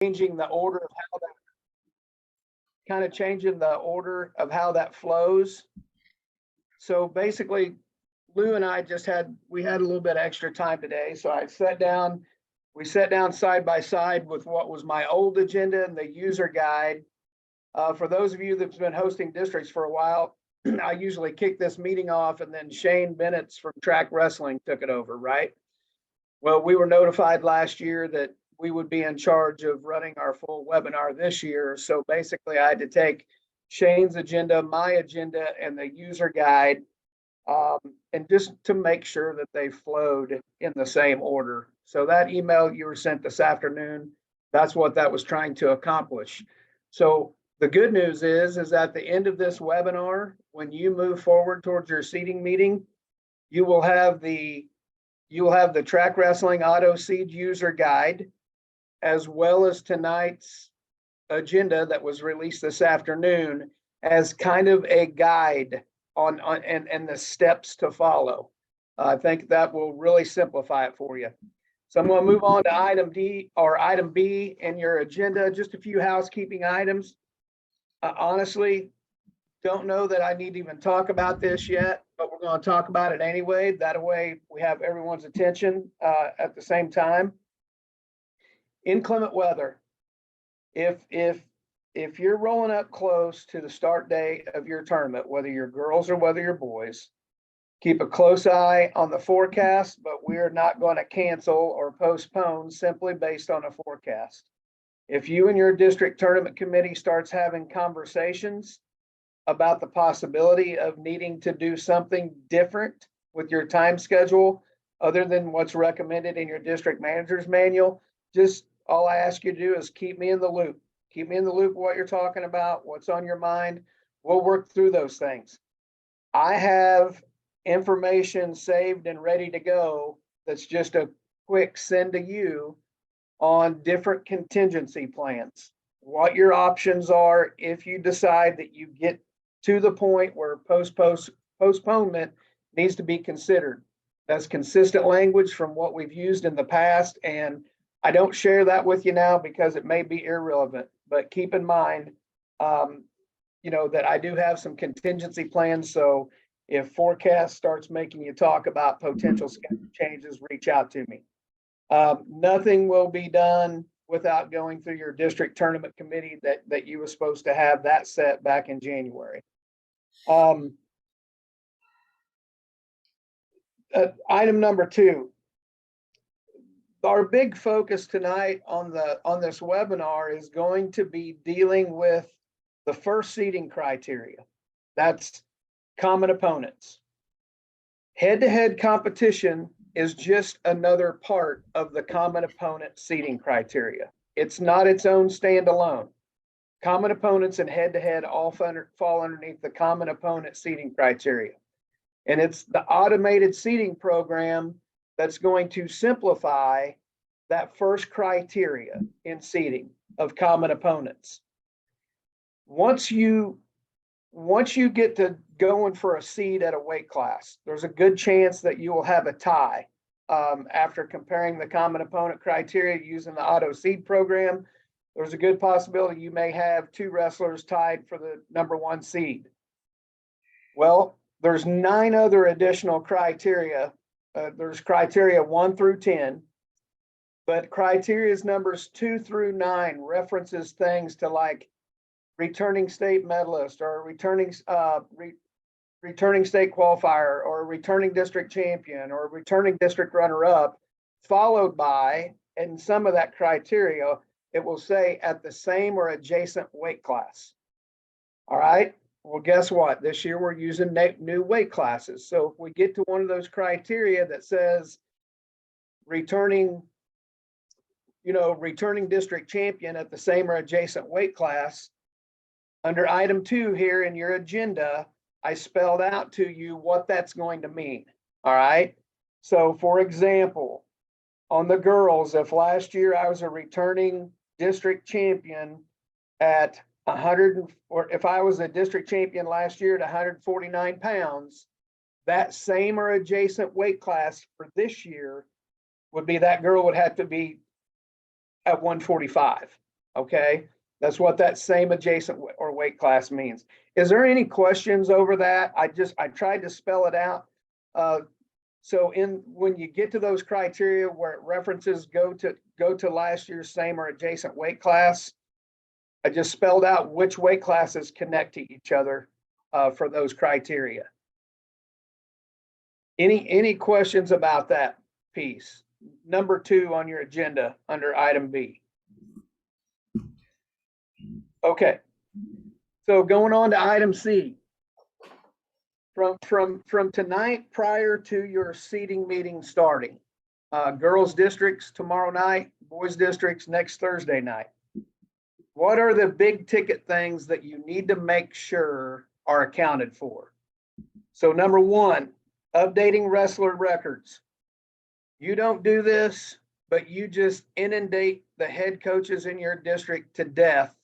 changing the order of how that flows. So basically, Lou and I we had a little bit of extra time today. So we sat down side by side with what was my old agenda and the user guide. For those of you that's been hosting districts for a while, I usually kick this meeting off and then Shane Bennett from Track Wrestling took it over, right? Well, we were notified last year that we would be in charge of running our full webinar this year. So basically I had to take Shane's agenda, my agenda, and the user guide, and just to make sure that they flowed in the same order. So that email you were sent this afternoon, that's what that was trying to accomplish. So the good news is at the end of this webinar, when you move forward towards your seating meeting, you will have the Track Wrestling Autoseed user guide, as well as tonight's agenda that was released this afternoon as kind of a guide on and the steps to follow. I think that will really simplify it for you. So I'm going to move on to item B in your agenda, just a few housekeeping items. Honestly, don't know that I need to even talk about this yet, but we're going to talk about it anyway. That way we have everyone's attention at the same time. Inclement weather. If you're rolling up close to the start date of your tournament, whether you're girls or whether you're boys, keep a close eye on the forecast, but we're not going to cancel or postpone simply based on a forecast. If you and your district tournament committee starts having conversations about the possibility of needing to do something different with your time schedule, other than what's recommended in your district manager's manual, just all I ask you to do is keep me in the loop. Keep me in the loop of what you're talking about, what's on your mind. We'll work through those things. I have information saved and ready to go that's just a quick send to you on different contingency plans, what your options are if you decide that you get to the point where postponement needs to be considered. That's consistent language from what we've used in the past, and I don't share that with you now because it may be irrelevant, but keep in mind, that I do have some contingency plans. So if forecast starts making you talk about potential schedule changes, reach out to me. Nothing will be done without going through your district tournament committee that you were supposed to have that set back in January. Item number 2. Our big focus tonight on this webinar is going to be dealing with the first seeding criteria. That's common opponents. Head-to-head competition is just another part of the common opponent seeding criteria. It's not its own standalone. Common opponents and head-to-head all fall underneath the common opponent seeding criteria. And it's the automated seeding program that's going to simplify that first criteria in seeding of common opponents. Once you get to going for a seed at a weight class, there's a good chance that you will have a tie after comparing the common opponent criteria using the Autoseed program. There's a good possibility you may have 2 wrestlers tied for the number 1 seed. Well, there's 9 other additional criteria. There's criteria 1 through 10, but criteria numbers 2 through 9 references things to like returning state medalist or returning state qualifier or returning district champion or returning district runner-up, followed by, in some of that criteria, it will say at the same or adjacent weight class. All right. Well, guess what? This year we're using new weight classes. So if we get to one of those criteria that says returning district champion at the same or adjacent weight class, under item 2 here in your agenda, I spelled out to you what that's going to mean. All right. So for example, on the girls, if last year I was a returning district champion at 100, or if I was a district champion last year at 149 pounds, that same or adjacent weight class for this year would be that girl would have to be at 145. Okay, that's what that same adjacent or weight class means. Is there any questions over that? I tried to spell it out. So when you get to those criteria where it references go to last year's same or adjacent weight class, I just spelled out which weight classes connect to each other for those criteria. Any questions about that piece? Number 2 on your agenda under item B. Okay, so going on to item C. From tonight prior to your seating meeting starting, girls districts tomorrow night, boys districts next Thursday night. What are the big ticket things that you need to make sure are accounted for? So number 1, updating wrestler records. You don't do this, but you just inundate the head coaches in your district to death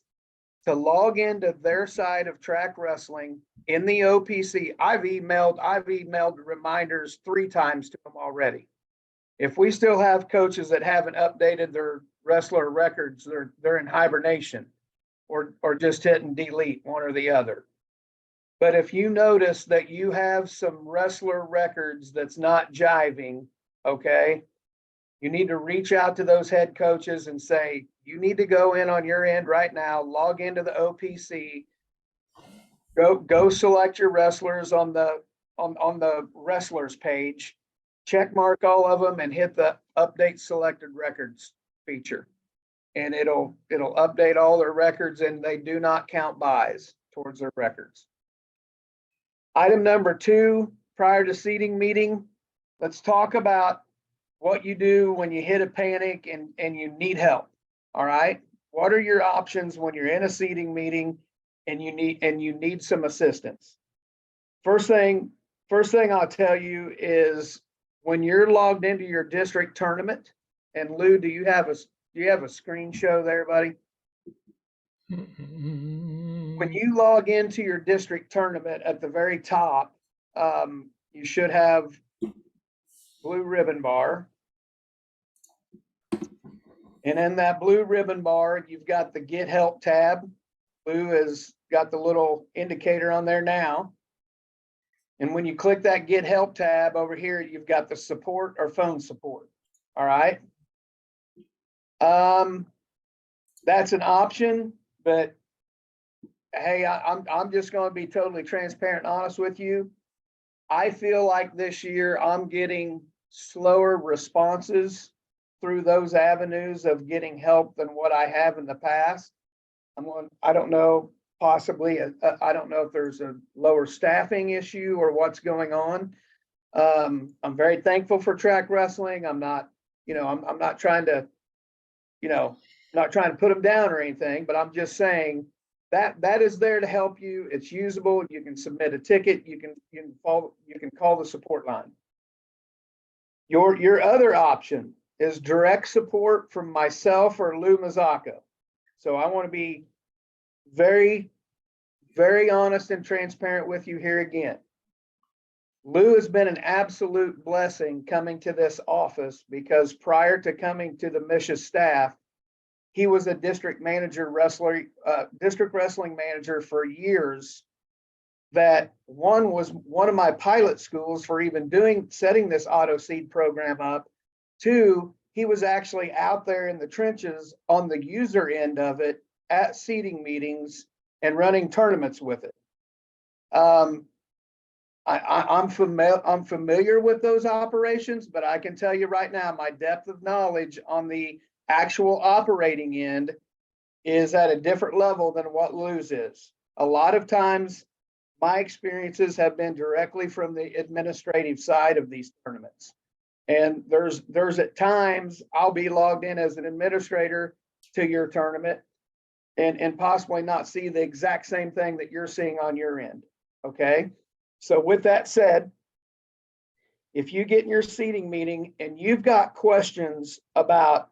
to log into their side of track wrestling in the OPC. I've emailed reminders 3 times to them already. If we still have coaches that haven't updated their wrestler records, they're in hibernation or just hitting delete, one or the other. But if you notice that you have some wrestler records that's not jiving, okay, you need to reach out to those head coaches and say, you need to go in on your end right now, log into the OPC, go select your wrestlers on the wrestlers page, check mark all of them and hit the update selected records feature. And it'll update all their records, and they do not count buys towards their records. Item number 2, prior to seating meeting, let's talk about what you do when you hit a panic and you need help. All right. What are your options when you're in a seating meeting and you need some assistance? First thing I'll tell you is when you're logged into your district tournament, and Lou, do you have a screen show there, buddy? When you log into your district tournament at the very top, you should have blue ribbon bar. And in that blue ribbon bar, you've got the Get Help tab. Blue has got the little indicator on there now. And when you click that Get Help tab over here, you've got the support or phone support. All right. That's an option, but hey, I'm just going to be totally transparent and honest with you. I feel like this year I'm getting slower responses through those avenues of getting help than what I have in the past. I don't know, possibly, I don't know if there's a lower staffing issue or what's going on. I'm very thankful for track wrestling. I'm not trying to, not trying to put them down or anything, but I'm just saying that is there to help you. It's usable. You can submit a ticket. You can call the support line. Your other option is direct support from myself or Lou Mazzocco. So I want to be very, very honest and transparent with you here again. Lou has been an absolute blessing coming to this office because prior to coming to the MSHSAA staff, he was a district wrestling manager for years. That was one of my pilot schools for even setting this Autoseed program up. 2, he was actually out there in the trenches on the user end of it at seating meetings and running tournaments with it. I'm familiar with those operations, but I can tell you right now, my depth of knowledge on the actual operating end is at a different level than what Lou's is. A lot of times, my experiences have been directly from the administrative side of these tournaments. And there's at times I'll be logged in as an administrator to your tournament and possibly not see the exact same thing that you're seeing on your end. Okay. So with that said, if you get in your seating meeting and you've got questions about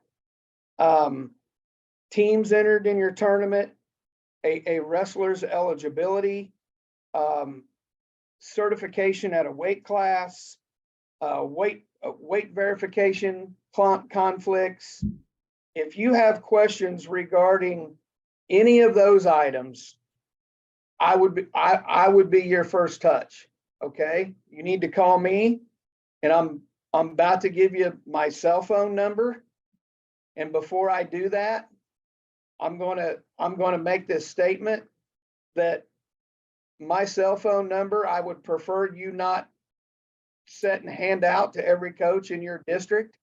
teams entered in your tournament, a wrestler's eligibility, certification at a weight weight verification, conflicts, if you have questions regarding any of those items, I would be your first touch. Okay, you need to call me, and I'm about to give you my cell phone number. And before I do that, I'm gonna make this statement that my cell phone number, I would prefer you not set and hand out to every coach in your district,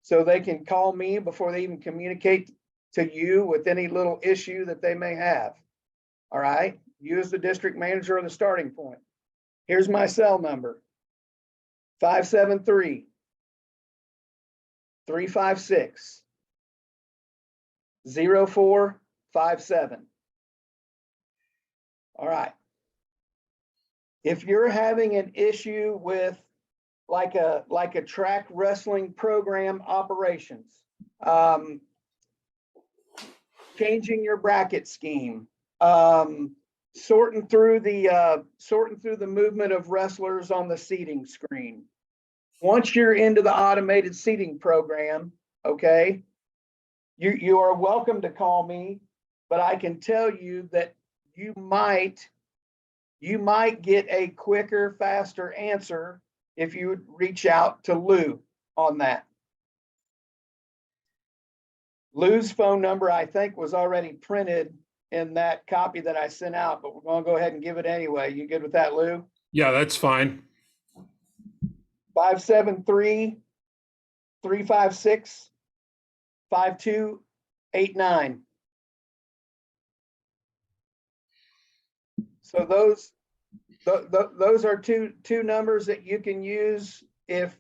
so they can call me before they even communicate to you with any little issue that they may have. All right, you as the district manager are the starting point. Here's my cell number: 573-356-0457. All right. If you're having an issue with like a track wrestling program operations, changing your bracket scheme, sorting through the movement of wrestlers on the seating screen. Once you're into the automated seating program, okay, you are welcome to call me, but I can tell you that you might get a quicker, faster answer if you would reach out to Lou on that. Lou's phone number, I think, was already printed in that copy that I sent out, but we're going to go ahead and give it anyway. You good with that, Lou? Yeah, that's fine. 573-356-5289. So those are two numbers that you can use if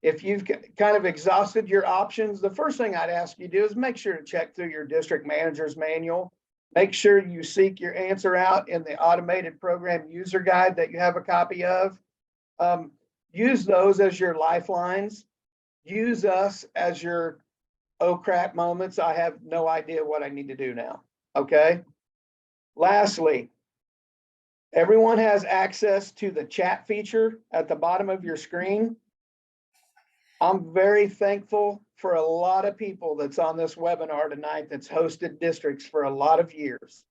you've kind of exhausted your options. The first thing I'd ask you to do is make sure to check through your district manager's manual. Make sure you seek your answer out in the automated program user guide that you have a copy of. Use those as your lifelines. Use us as your oh crap moments. I have no idea what I need to do now. Okay. Lastly, everyone has access to the chat feature at the bottom of your screen. I'm very thankful for a lot of people that's on this webinar tonight that's hosted districts for a lot of years.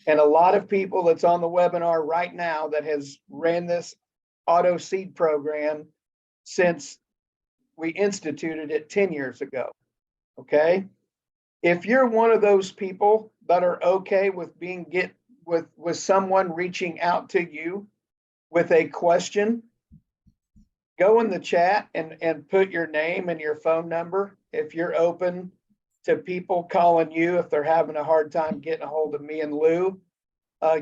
And a lot of people that's on the webinar right now that has ran this Autoseed program since we instituted it 10 years ago. Okay. If you're one of those people that are okay with with someone reaching out to you with a question, go in the chat and put your name and your phone number. If you're open to people calling you, if they're having a hard time getting a hold of me and Lou,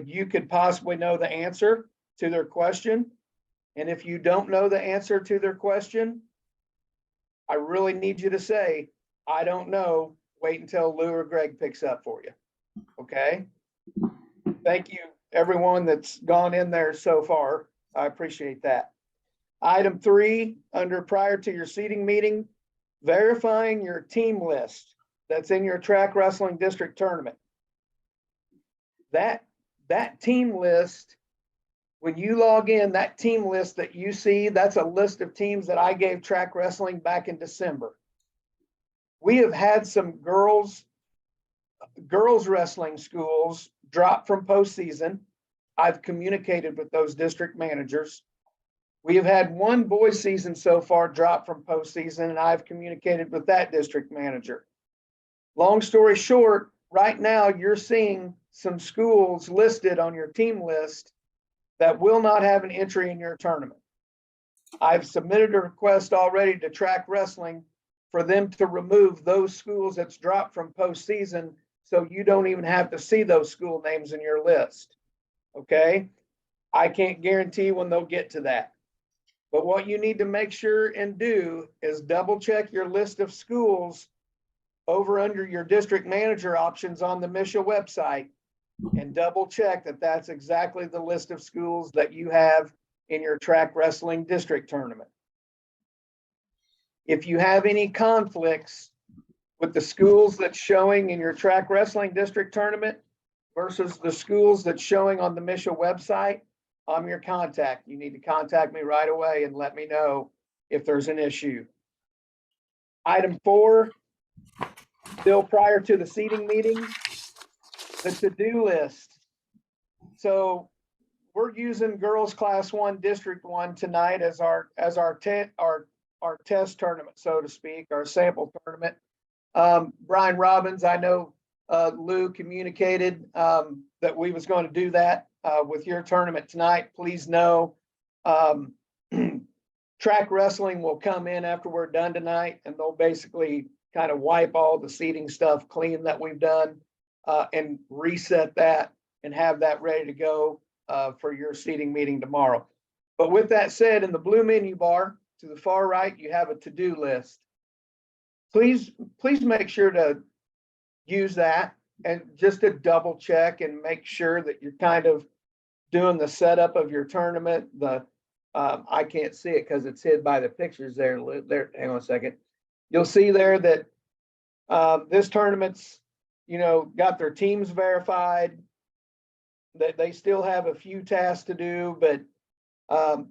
you could possibly know the answer to their question. And if you don't know the answer to their question, I really need you to say, I don't know, wait until Lou or Greg picks up for you. Okay. Thank you, everyone that's gone in there so far. I appreciate that. Item 3, under prior to your seating meeting, verifying your team list that's in your track wrestling district tournament. That team list, when you log in, that team list that you see, that's a list of teams that I gave track wrestling back in December. We have had some girls wrestling schools drop from postseason. I've communicated with those district managers. We have had one boys season so far drop from postseason, and I've communicated with that district manager. Long story short, right now you're seeing some schools listed on your team list that will not have an entry in your tournament. I've submitted a request already to track wrestling for them to remove those schools that's dropped from postseason, so you don't even have to see those school names in your list. Okay. I can't guarantee when they'll get to that. But what you need to make sure and do is double check your list of schools over under your district manager options on the MSHSAA website and double check that that's exactly the list of schools that you have in your track wrestling district tournament. If you have any conflicts with the schools that's showing in your track wrestling district tournament versus the schools that's showing on the MSHSAA website, I'm your contact. You need to contact me right away and let me know if there's an issue. Item 4, still prior to the seating meeting, the to-do list. So we're using girls class 1, district 1 tonight as our test tournament, so to speak, our sample tournament. Brian Robbins, I know Lou communicated that we was going to do that with your tournament tonight. Please know track wrestling will come in after we're done tonight, and they'll basically kind of wipe all the seating stuff clean that we've done and reset that and have that ready to go for your seating meeting tomorrow. But with that said, in the blue menu bar to the far right, you have a to-do list. Please make sure to use that and just to double check and make sure that you're kind of doing the setup of your tournament. I can't see it because it's hid by the pictures there. Hang on a second. You'll see there that this tournament's, got their teams verified, that they still have a few tasks to do, but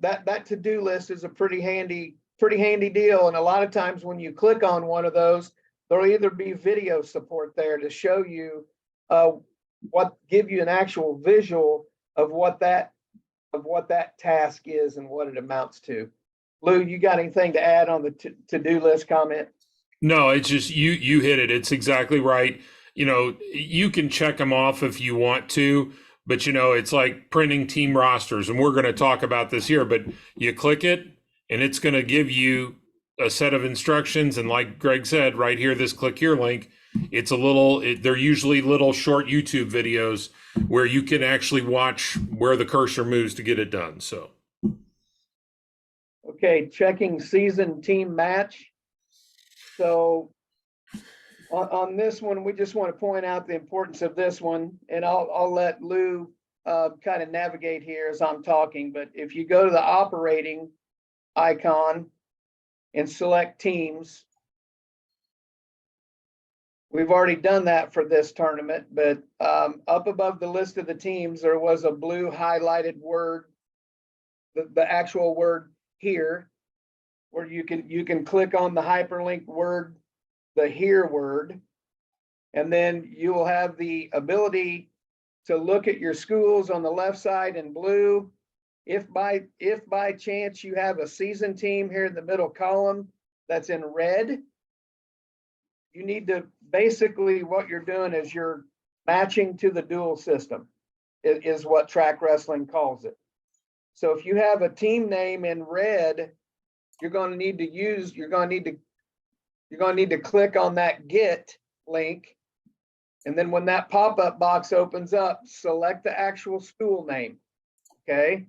that to-do list is a pretty handy deal. And a lot of times when you click on one of those, there'll either be video support there to show you give you an actual visual of what that task is and what it amounts to. Lou, you got anything to add on the to-do list comment? No, it's just you hit it. It's exactly right. You can check them off if you want to, but it's like printing team rosters, and we're going to talk about this here, but you click it and it's going to give you a set of instructions. And like Greg said, right here, this click here link, it's they're usually little short YouTube videos where you can actually watch where the cursor moves to get it done. So. Okay, checking season team match. So on this one, we just want to point out the importance of this one, and I'll let Lou kind of navigate here as I'm talking. But if you go to the operating icon and select teams, we've already done that for this tournament, but up above the list of the teams, there was a blue highlighted word, the actual word here, where you can click on the hyperlink word, the here word, and then you will have the ability to look at your schools on the left side in blue. If by chance you have a season team here in the middle column that's in red, you need to basically, what you're doing is you're matching to the dual system is what track wrestling calls it. So if you have a team name in red, you're going to need to click on that get link. And then when that pop-up box opens up, select the actual school name. Okay.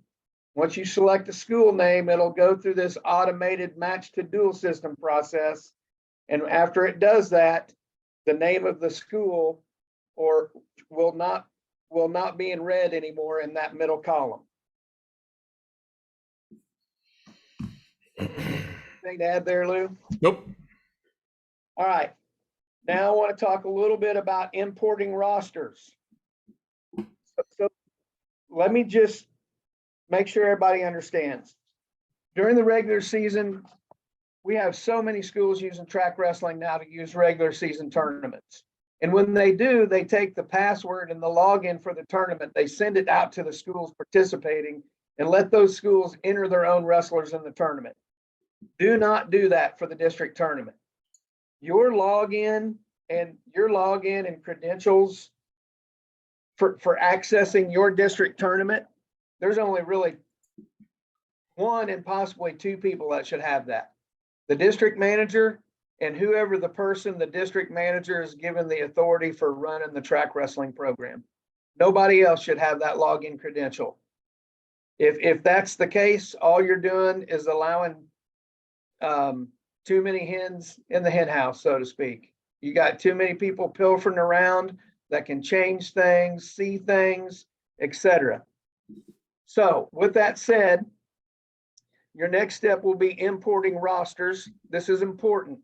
Once you select the school name, it'll go through this automated match to dual system process. And after it does that, the name of the school will not be in red anymore in that middle column. Anything to add there, Lou? Nope. All right. Now I want to talk a little bit about importing rosters. So let me just make sure everybody understands. During the regular season, we have so many schools using track wrestling now to use regular season tournaments. And when they do, they take the password and the login for the tournament, they send it out to the schools participating and let those schools enter their own wrestlers in the tournament. Do not do that for the district tournament. Your login and credentials for accessing your district tournament, there's only really one and possibly two people that should have that. The district manager and whoever the district manager is given the authority for running the track wrestling program. Nobody else should have that login credential. If that's the case, all you're doing is allowing too many hens in the hen house, so to speak. You got too many people pilfering around that can change things, see things, etc. So with that said, your next step will be importing rosters. This is important.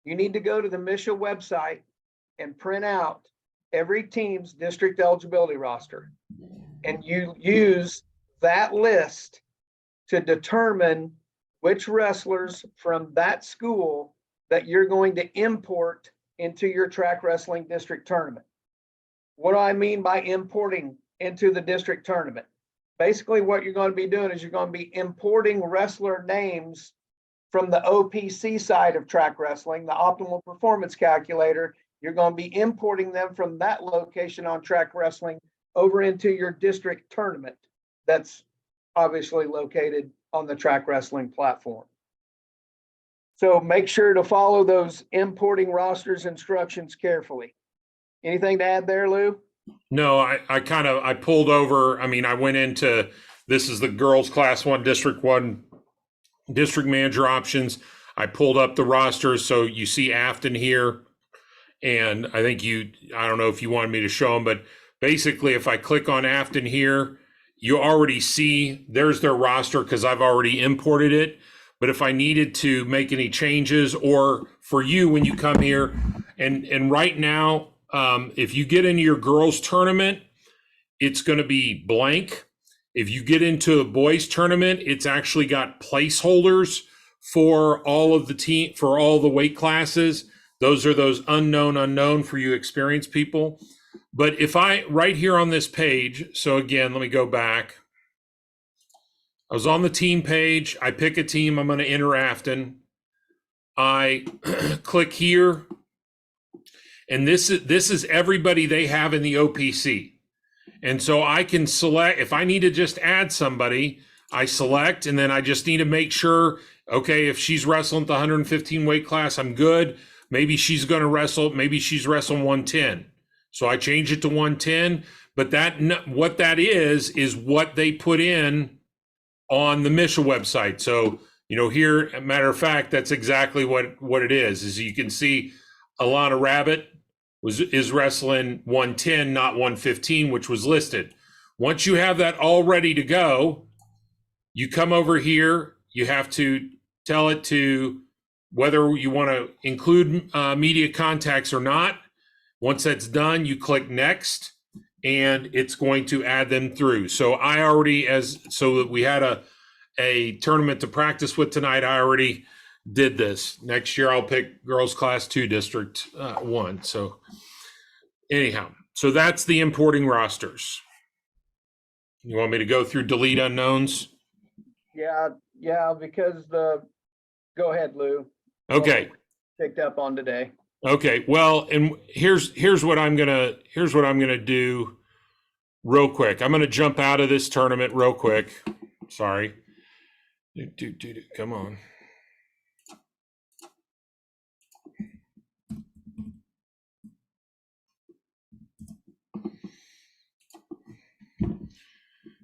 You need to go to the MSHSAA website and print out every team's district eligibility roster. And you use that list to determine which wrestlers from that school that you're going to import into your track wrestling district tournament. What do I mean by importing into the district tournament? Basically, what you're going to be doing is you're going to be importing wrestler names from the OPC side of track wrestling, the optimal performance calculator. You're going to be importing them from that location on track wrestling over into your district tournament that's obviously located on the track wrestling platform. So make sure to follow those importing rosters instructions carefully. Anything to add there, Lou? No, I pulled over. I mean, I went into, this is the girls class 1, district manager options. I pulled up the rosters. So you see Afton here. And I think I don't know if you wanted me to show them, but basically if I click on Afton here, you already see there's their roster because I've already imported it. But if I needed to make any changes, or for you when you come here, and right now, if you get into your girls tournament, it's going to be blank. If you get into a boys tournament, it's actually got placeholders for all of the team, for all the weight classes. Those are those unknown for you experienced people. But if right here on this page, so again, let me go back. I was on the team page. I pick a team. I'm going to enter Afton. I click here. And this is everybody they have in the OPC. And so I can select, if I need to just add somebody, I select, and then I just need to make sure, okay, if she's wrestling at the 115 weight class, I'm good. Maybe she's going to wrestle, maybe she's wrestling 110. So I change it to 110, but what that is what they put in on the MSHSAA website. So, here, a matter of fact, that's exactly what it is. As you can see, Alana Rabbit is wrestling 110, not 115, which was listed. Once you have that all ready to go, you come over here, you have to tell it to whether you want to include media contacts or not. Once that's done, you click next, and it's going to add them through. So I already, so that we had a tournament to practice with tonight, I already did this. Next year, I'll pick girls class 2, district 1. So anyhow, so that's the importing rosters. You want me to go through delete unknowns? Yeah, because go ahead, Lou. Okay. Picked up on today. Okay. Well, and here's what I'm gonna do real quick. I'm gonna jump out of this tournament real quick. Sorry. Come on.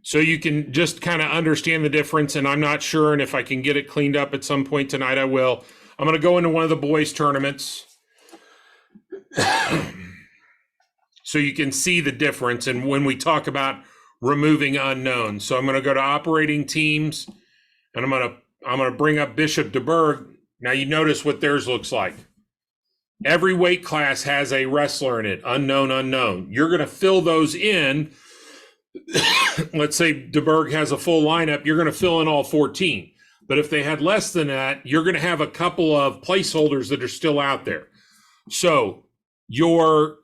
So you can just kind of understand the difference, and I'm not sure, and if I can get it cleaned up at some point tonight, I will. I'm going to go into one of the boys' tournaments so you can see the difference, and when we talk about removing unknowns. So I'm going to go to operating teams, and I'm going to bring up Bishop DeBerg. Now you notice what theirs looks like. Every weight class has a wrestler in it, unknown. You're going to fill those in. Let's say DeBerg has a full lineup, you're going to fill in all 14. But if they had less than that, you're going to have a couple of placeholders that are still out there. So your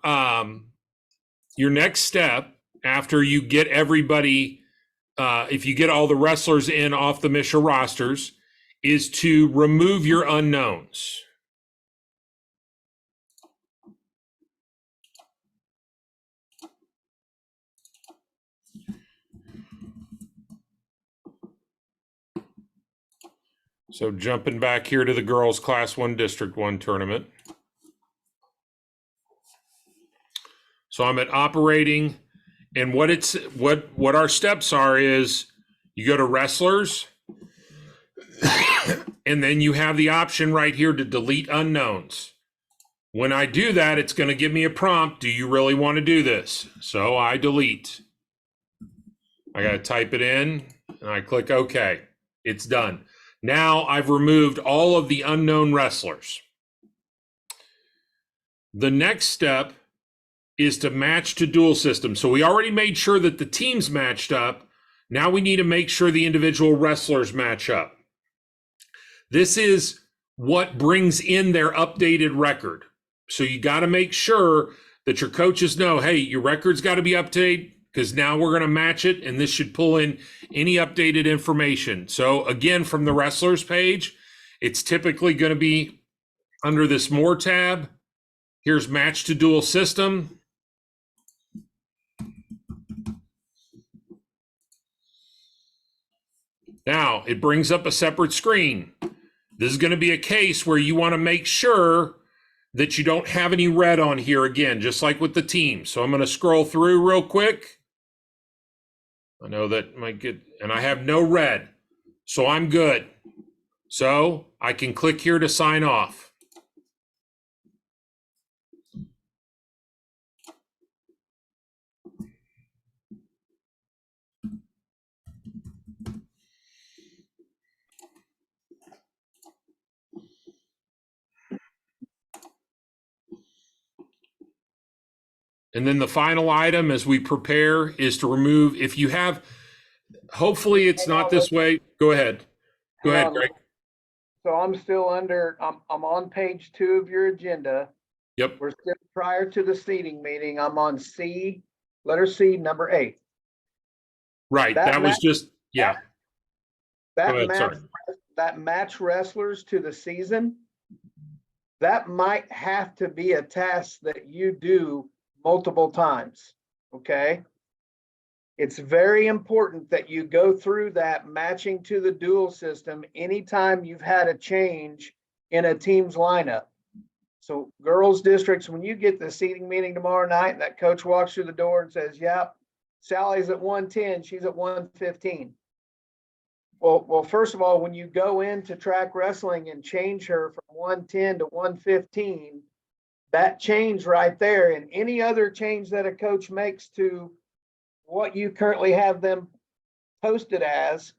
next step after you get everybody, if you get all the wrestlers in off the MSHSAA rosters, is to remove your unknowns. So jumping back here to the girls class 1 district 1 tournament. So I'm at operating, and what our steps are is you go to wrestlers, and then you have the option right here to delete unknowns. When I do that, it's going to give me a prompt. Do you really want to do this? So I delete. I got to type it in, and I click OK. It's done. Now I've removed all of the unknown wrestlers. The next step is to match to dual system. So we already made sure that the teams matched up. Now we need to make sure the individual wrestlers match up. This is what brings in their updated record. So you got to make sure that your coaches know, hey, your record's got to be updated because now we're going to match it, and this should pull in any updated information. So again, from the wrestlers page, it's typically going to be under this More tab. Here's Match to Dual System. Now it brings up a separate screen. This is going to be a case where you want to make sure that you don't have any red on here again, just like with the team. So I'm going to scroll through real quick. I know that might get, and I have no red, so I'm good. So I can click here to sign off. And then the final item as we prepare is to remove, if you have, hopefully it's not this way. Go ahead. Go ahead, Greg. So I'm still under, I'm on page 2 of your agenda. Yep. We're still prior to the seating meeting. I'm on C, letter C, number 8. Right. That was just, yeah. That Go ahead, match, sorry. that match wrestlers to the season, that might have to be a task that you do multiple times, okay? It's very important that you go through that matching to the dual system anytime you've had a change in a team's lineup. So girls districts, when you get the seating meeting tomorrow night and that coach walks through the door and says, yep, Sally's at 110, she's at 115. Well, first of all, when you go into track wrestling and change her from 110 to 115, that change right there and any other change that a coach makes to what you currently have them posted as,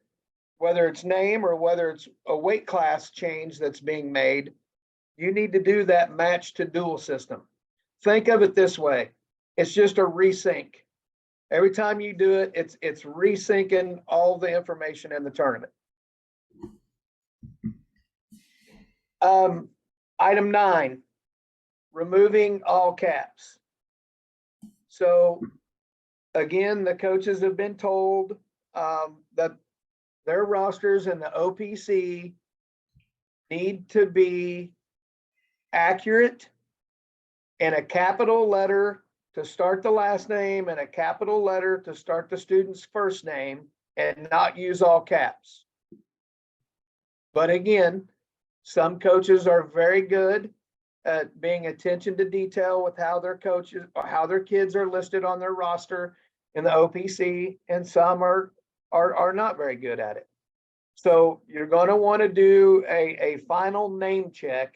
whether it's name or whether it's a weight class change that's being made, you need to do that match to dual system. Think of it this way. It's just a resync. Every time you do it, it's resyncing all the information in the tournament. Item 9, removing all caps. So again, the coaches have been told that their rosters in the OPC need to be accurate and a capital letter to start the last name and a capital letter to start the student's first name and not use all caps. But again, some coaches are very good at being attention to detail with how their coaches or how their kids are listed on their roster in the OPC, and some are not very good at it. So you're going to want to do a final name check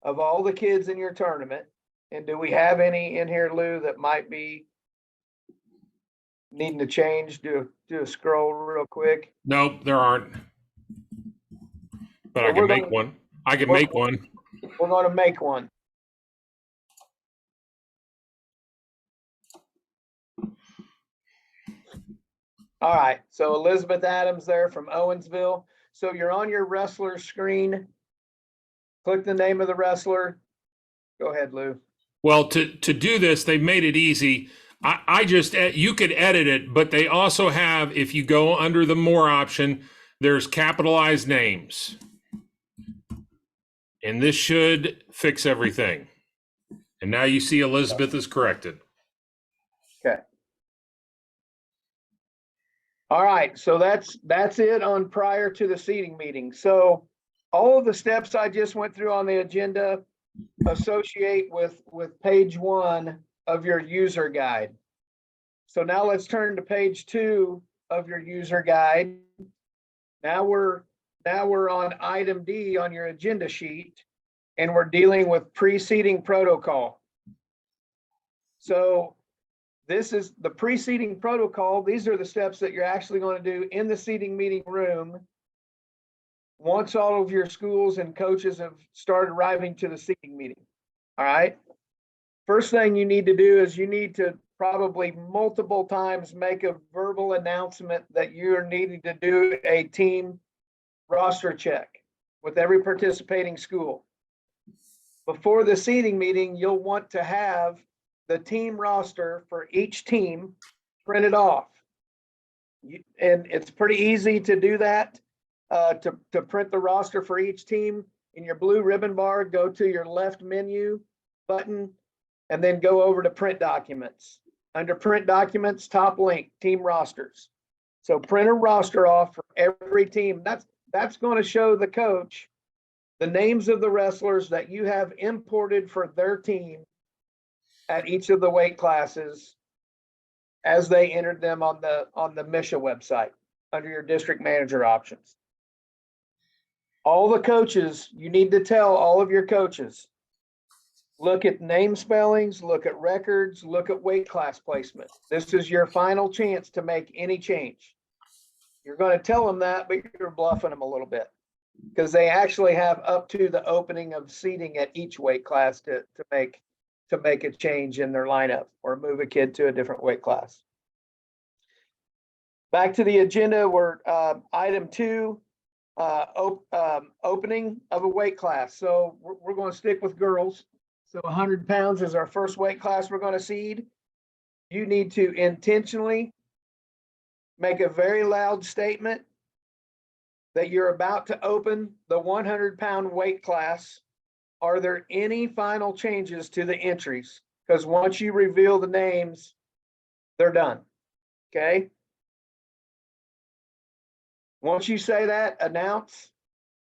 of all the kids in your tournament. And do we have any in here, Lou, that might be needing to change? Do a scroll real quick. Nope, there aren't. But I can make one. I can make one. We're going to make one. All right, so Elizabeth Adams there from Owensville. So you're on your wrestler screen. Click the name of the wrestler. Go ahead, Lou. Well, to do this, they've made it easy. I just, you could edit it, but they also have, if you go under the More option, there's capitalized names. And this should fix everything. And now you see Elizabeth is corrected. Okay. All right, so that's it on prior to the seating meeting. So all of the steps I just went through on the agenda associate with page 1 of your user guide. So now let's turn to page 2 of your user guide. Now we're on item D on your agenda sheet, and we're dealing with pre-seating protocol. So this is the pre-seating protocol. These are the steps that you're actually going to do in the seating meeting room once all of your schools and coaches have started arriving to the seating meeting. All right. First thing you need to do is you need to probably multiple times make a verbal announcement that you're needing to do a team roster check with every participating school. before the seating meeting, you'll want to have the team roster for each team printed off. And it's pretty easy to do that, to print the roster for each team. In your blue ribbon bar, go to your left menu button and then go over to print documents. Under print documents, top link, team rosters. So print a roster off for every team. That's going to show the coach the names of the wrestlers that you have imported for their team at each of the weight classes as they entered them on the MSHSAA website under your district manager options. All the coaches, you need to tell all of your coaches, look at name spellings, look at records, look at weight class placement. This is your final chance to make any change. You're going to tell them that, but you're bluffing them a little bit because they actually have up to the opening of seating at each weight class to make a change in their lineup or move a kid to a different weight class. Back to the agenda, we're item 2, opening of a weight class. So we're going to stick with girls. So 100 pounds is our first weight class we're going to seed. You need to intentionally make a very loud statement that you're about to open the 100-pound weight class. Are there any final changes to the entries? Because once you reveal the names, they're done. Okay? Once you say that, announce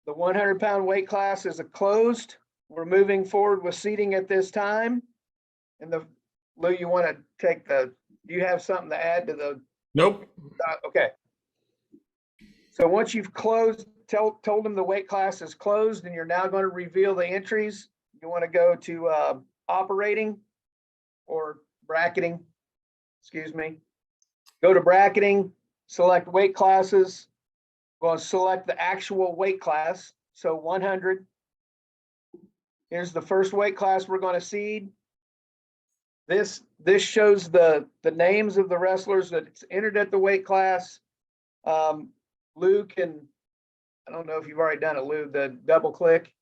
the 100-pound weight class is closed. We're moving forward with seating at this time. And Lou, you want to take do you have something to add to the? Nope. Okay. So once you've closed, told them the weight class is closed and you're now going to reveal the entries, you want to go to operating or bracketing, excuse me. Go to bracketing, select weight classes. Going to select the actual weight class. So 100. Here's the first weight class we're going to seed. This shows the names of the wrestlers that's entered at the weight class. Lou can, I don't know if you've already done it, Lou, the double click.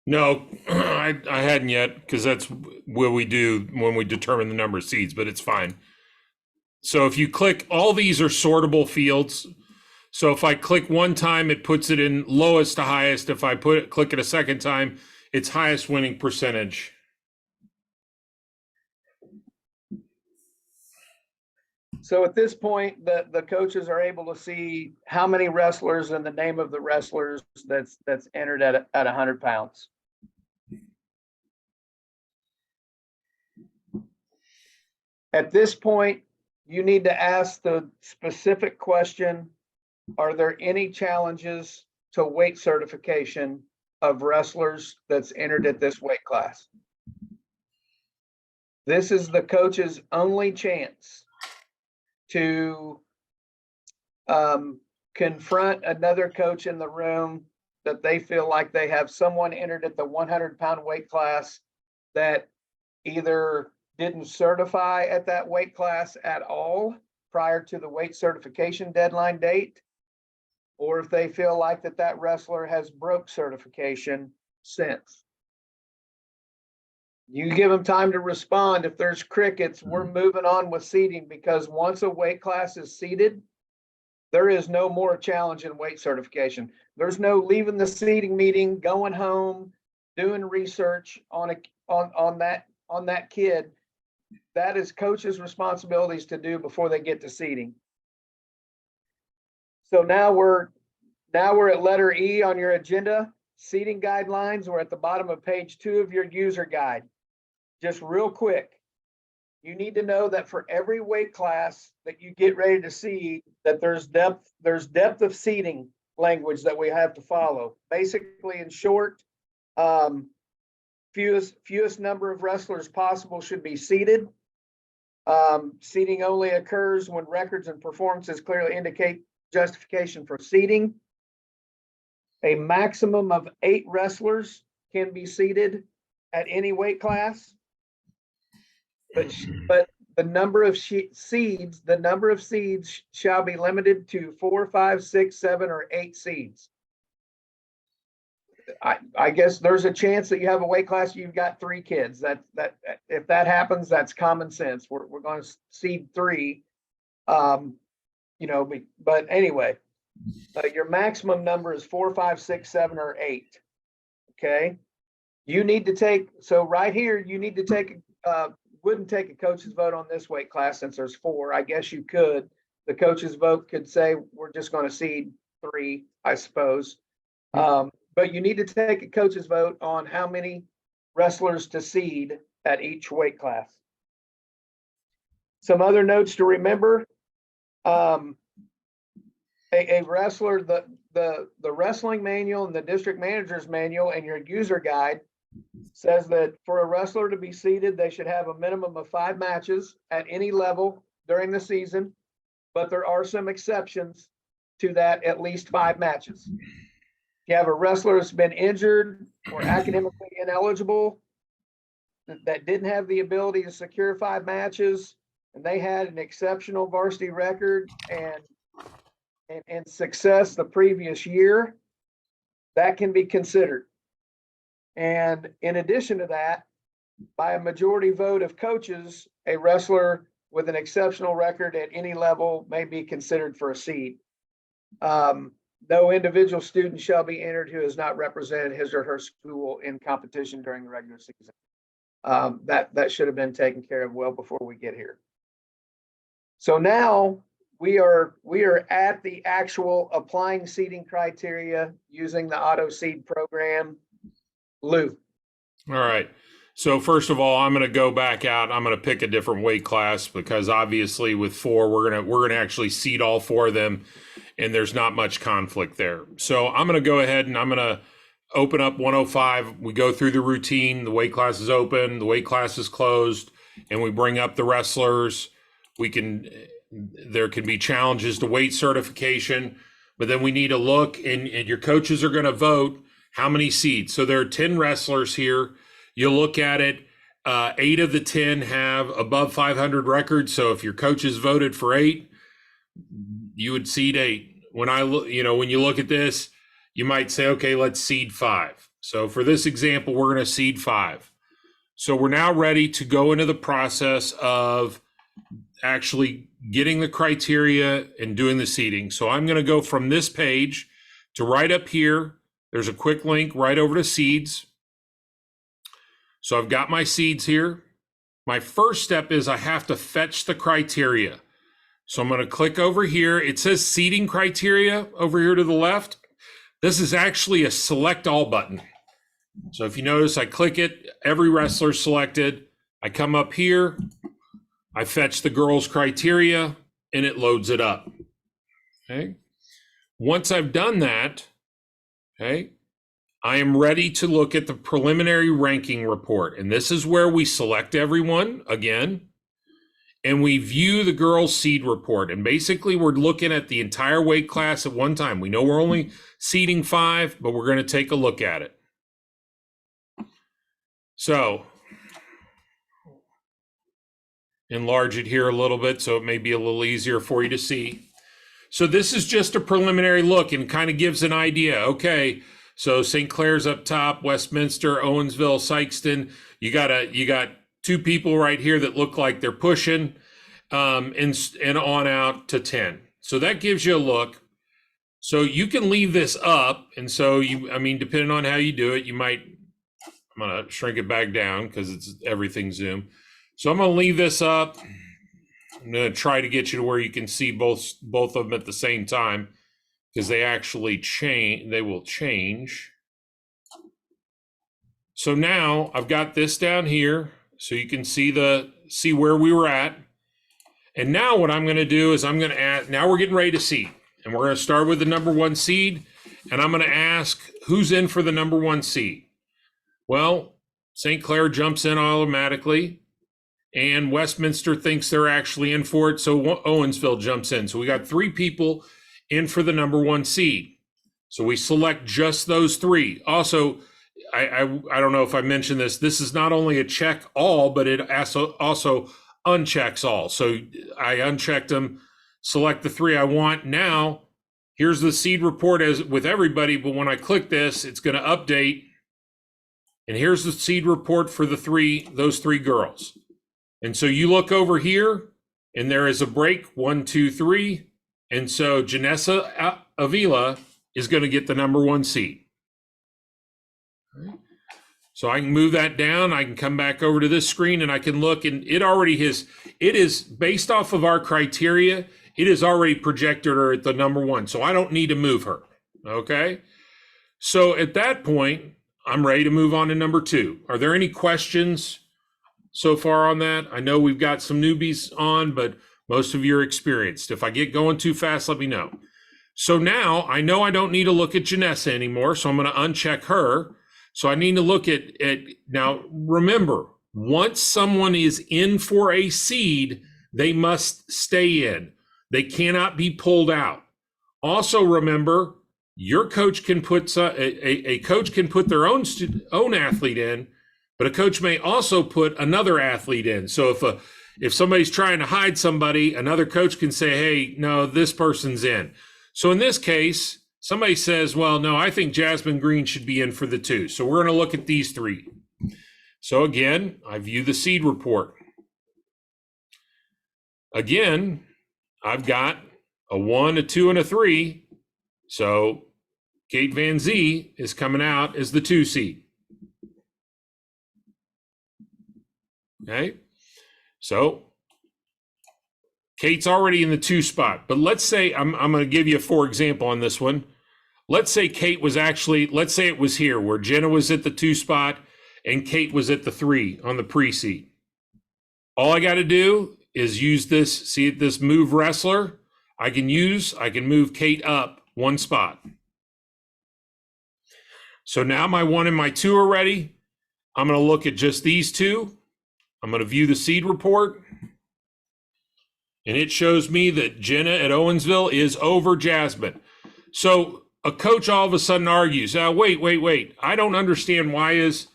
No, I hadn't yet because that's what we do when we determine the number of seeds, but it's fine. So if you click, all these are sortable fields. So if I click one time, it puts it in lowest to highest. If I click it a second time, it's highest winning percentage. So at this point, the coaches are able to see how many wrestlers and the name of the wrestlers that's entered at 100 pounds. At this point, you need to ask the specific question, are there any challenges to weight certification of wrestlers that's entered at this weight class? This is the coach's only chance to confront another coach in the room that they feel like they have someone entered at the 100-pound weight class that either didn't certify at that weight class at all prior to the weight certification deadline date, or if they feel like that wrestler has broke certification since. You give them time to respond. If there's crickets, we're moving on with seeding, because once a weight class is seeded, there is no more challenge in weight certification. There's no leaving the seeding meeting, going home, doing research on that kid. That is coach's responsibilities to do before they get to seeding. So now we're at letter E on your agenda, seating guidelines. We're at the bottom of page 2 of your user guide. Just real quick, you need to know that for every weight class that you get ready to seed, that there's depth of seating language that we have to follow. Basically, in short, fewest number of wrestlers possible should be seated. Seating only occurs when records and performances clearly indicate justification for seating. A maximum of 8 wrestlers can be seated at any weight class. But the number of seeds shall be limited to 4, 5, 6, 7, or 8 seeds. I guess there's a chance that you have a weight class, you've got 3 kids. That if that happens, that's common sense. We're going to seed 3. But anyway, your maximum number is 4, 5, 6, 7, or 8. Okay. You need to take, so right here, you need to take, wouldn't take a coach's vote on this weight class since there's 4. I guess you could. The coach's vote could say, we're just going to seed 3, I suppose. But you need to take a coach's vote on how many wrestlers to seed at each weight class. Some other notes to remember. A wrestler, the wrestling manual and the district manager's manual and your user guide says that for a wrestler to be seeded, they should have a minimum of 5 matches at any level during the season. But there are some exceptions to that, at least 5 matches. If you have a wrestler that's been injured or academically ineligible, that didn't have the ability to secure 5 matches, and they had an exceptional varsity record and success the previous year, that can be considered. And in addition to that, by a majority vote of coaches, a wrestler with an exceptional record at any level may be considered for a seed. No individual student shall be entered who has not represented his or her school in competition during the regular season. That should have been taken care of well before we get here. So now we are at the actual applying seeding criteria using the Autoseed program. Lou. All right. So first of all, I'm going to go back out. I'm going to pick a different weight class because obviously with 4, we're going to actually seed all 4 of them, and there's not much conflict there. So I'm going to go ahead and I'm going to open up 105. We go through the routine. The weight class is open. The weight class is closed, and we bring up the wrestlers. There can be challenges to weight certification, but then we need to look, and your coaches are going to vote how many seeds. So there are 10 wrestlers here. You look at it, 8 of the 10 have above 500 records. So if your coaches voted for 8, you would seed 8. When you look at this, you might say, okay, let's seed 5. So for this example, we're going to seed 5. So we're now ready to go into the process of actually getting the criteria and doing the seeding. So I'm going to go from this page to right up here. There's a quick link right over to seeds. So I've got my seeds here. My first step is I have to fetch the criteria. So I'm going to click over here. It says seeding criteria over here to the left. This is actually a select all button. So if you notice, I click it, every wrestler selected. I come up here, I fetch the girls' criteria, and it loads it up. Okay. Once I've done that, okay, I am ready to look at the preliminary ranking report. And this is where we select everyone again, and we view the girls' seed report. And basically, we're looking at the entire weight class at one time. We know we're only seeding 5, but we're going to take a look at it. So enlarge it here a little bit so it may be a little easier for you to see. So this is just a preliminary look and kind of gives an idea. Okay, so St. Clair's up top, Westminster, Owensville, Sykeston. You got 2 people right here that look like they're pushing and on out to 10. So that gives you a look. So you can leave this up. And so depending on how you do it, you might, I'm going to shrink it back down because it's everything zoom. So I'm going to leave this up. I'm going to try to get you to where you can see both of them at the same time because they actually change. They will change. So now I've got this down here, so you can see where we were at. And now what I'm going to do is I'm going to add. Now we're getting ready to seed, and we're going to start with the number 1 seed, and I'm going to ask who's in for the number 1 seed. Well, St. Clair jumps in automatically. And Westminster thinks they're actually in for it, so Owensville jumps in. So we got 3 people in for the number 1 seed. So we select just those 3. Also, I don't know if I mentioned this. This is not only a check all, but it also unchecks all. So I unchecked them, select the 3 I want. Now, here's the seed report as with everybody, but when I click this, it's going to update. And here's the seed report for those three girls. And so you look over here, and there is a break, 1, 2, 3. And so Janessa Avila is going to get the number 1 seed. So I can move that down. I can come back over to this screen and I can look, and it is based off of our criteria. It is already projected her at the number 1. So I don't need to move her. Okay. So at that point, I'm ready to move on to number 2. Are there any questions so far on that? I know we've got some newbies on, but most of you are experienced. If I get going too fast, let me know. So now I know I don't need to look at Janessa anymore. So I'm going to uncheck her. So I need to look at now, remember, once someone is in for a seed, they must stay in. They cannot be pulled out. Also remember, your coach can put a coach can put their own athlete in, but a coach may also put another athlete in. So if somebody's trying to hide somebody, another coach can say, hey, no, this person's in. So in this case, somebody says, well, no, I think Jasmine Green should be in for the 2. So we're going to look at these 3. So again, I view the seed report. Again, I've got a 1, a 2, and a 3. So Kate Van Zee is coming out as the 2 seed. Okay. So Kate's already in the 2 spot, but let's say I'm going to give you a for example on this one. Let's say Kate was actually, let's say it was here where Jenna was at the 2 spot and Kate was at the 3 on the pre-seed. All I got to do is use this, see this move wrestler. I can move Kate up 1 spot. So now my 1 and my 2 are ready. I'm going to look at just these 2. I'm going to view the seed report. And it shows me that Jenna at Owensville is over Jasmine. So a coach all of a sudden argues, wait. I don't understand why is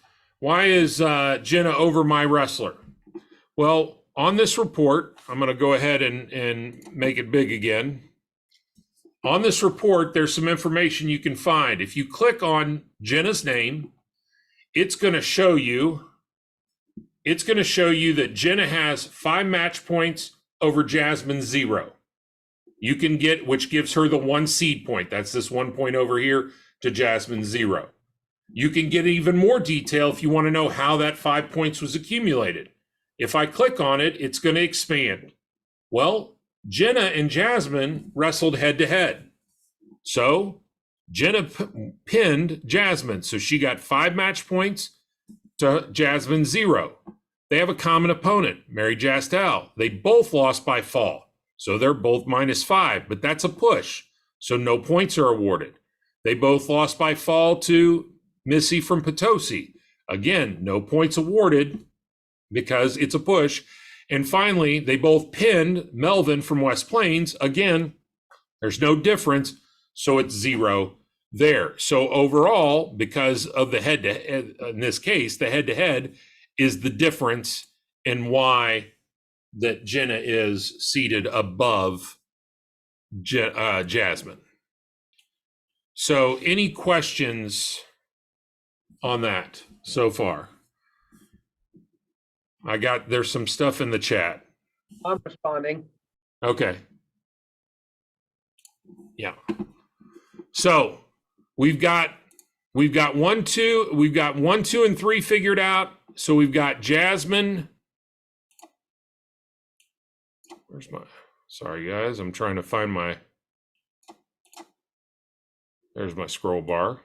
Jenna over my wrestler? Well, on this report, I'm going to go ahead and make it big again. On this report, there's some information you can find. If you click on Jenna's name, it's going to show you that Jenna has 5 match points over Jasmine 0. You can get, which gives her the 1 seed point. That's this 1 point over here to Jasmine 0. You can get even more detail if you want to know how that 5 points was accumulated. If I click on it, it's going to expand. Well, Jenna and Jasmine wrestled head to head. So Jenna pinned Jasmine. So she got 5 match points to Jasmine 0. They have a common opponent, Mary Jastel. They both lost by fall. So they're both -5, but that's a push. So no points are awarded. They both lost by fall to Missy from Potosi. Again, no points awarded because it's a push. And finally, they both pinned Melvin from West Plains. Again, there's no difference. So it's 0 there. So overall, because of the head-to-head, in this case, the head-to-head is the difference in why that Jenna is seated above Jasmine. So any questions on that so far? There's some stuff in the chat. I'm responding. Okay. Yeah. So we've got 1, 2, we've got 1, 2, and 3 figured out. So we've got Jasmine. Sorry guys, I'm trying to find there's my scroll bar.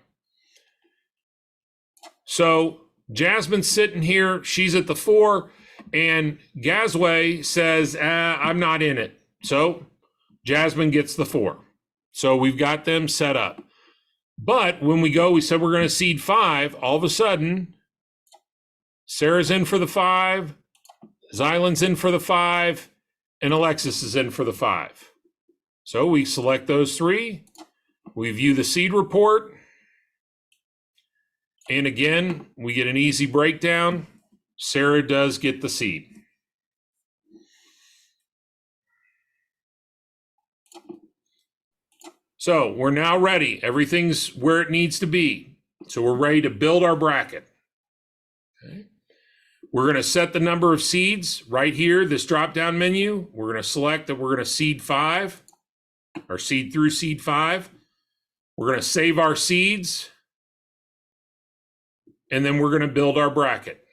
So Jasmine's sitting here, she's at the 4, and Gazway says, I'm not in it. So Jasmine gets the 4. So we've got them set up. But when we said we're going to seed 5, all of a sudden, Sarah's in for the 5, Zylan's in for the 5, and Alexis is in for the 5. So we select those 3. We view the seed report. And again, we get an easy breakdown. Sarah does get the seed. So we're now ready. Everything's where it needs to be. So we're ready to build our bracket. Okay. We're going to set the number of seeds right here, this drop-down menu. We're going to select that we're going to seed 5, or seed through seed 5. We're going to save our seeds, and then we're going to build our bracket.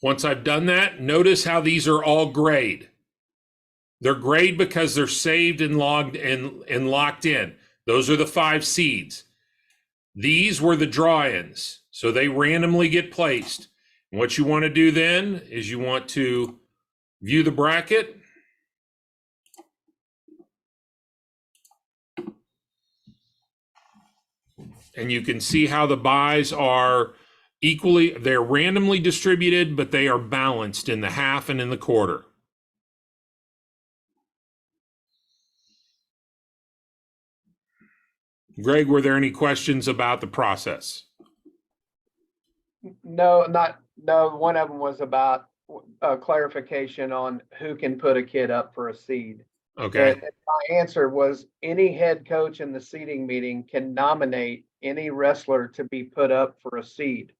Once I've done that, notice how these are all grayed. They're grayed because they're saved and logged and locked in. Those are the 5 seeds. These were the draw-ins, so they randomly get placed. And what you want to do then is you want to view the bracket. And you can see how the buys are they're randomly distributed, but they are balanced in the half and in the quarter. Greg, were there any questions about the process? No, one of them was about clarification on who can put a kid up for a seed. Okay. And my answer was any head coach in the seeding meeting can nominate any wrestler to be put up for a seed.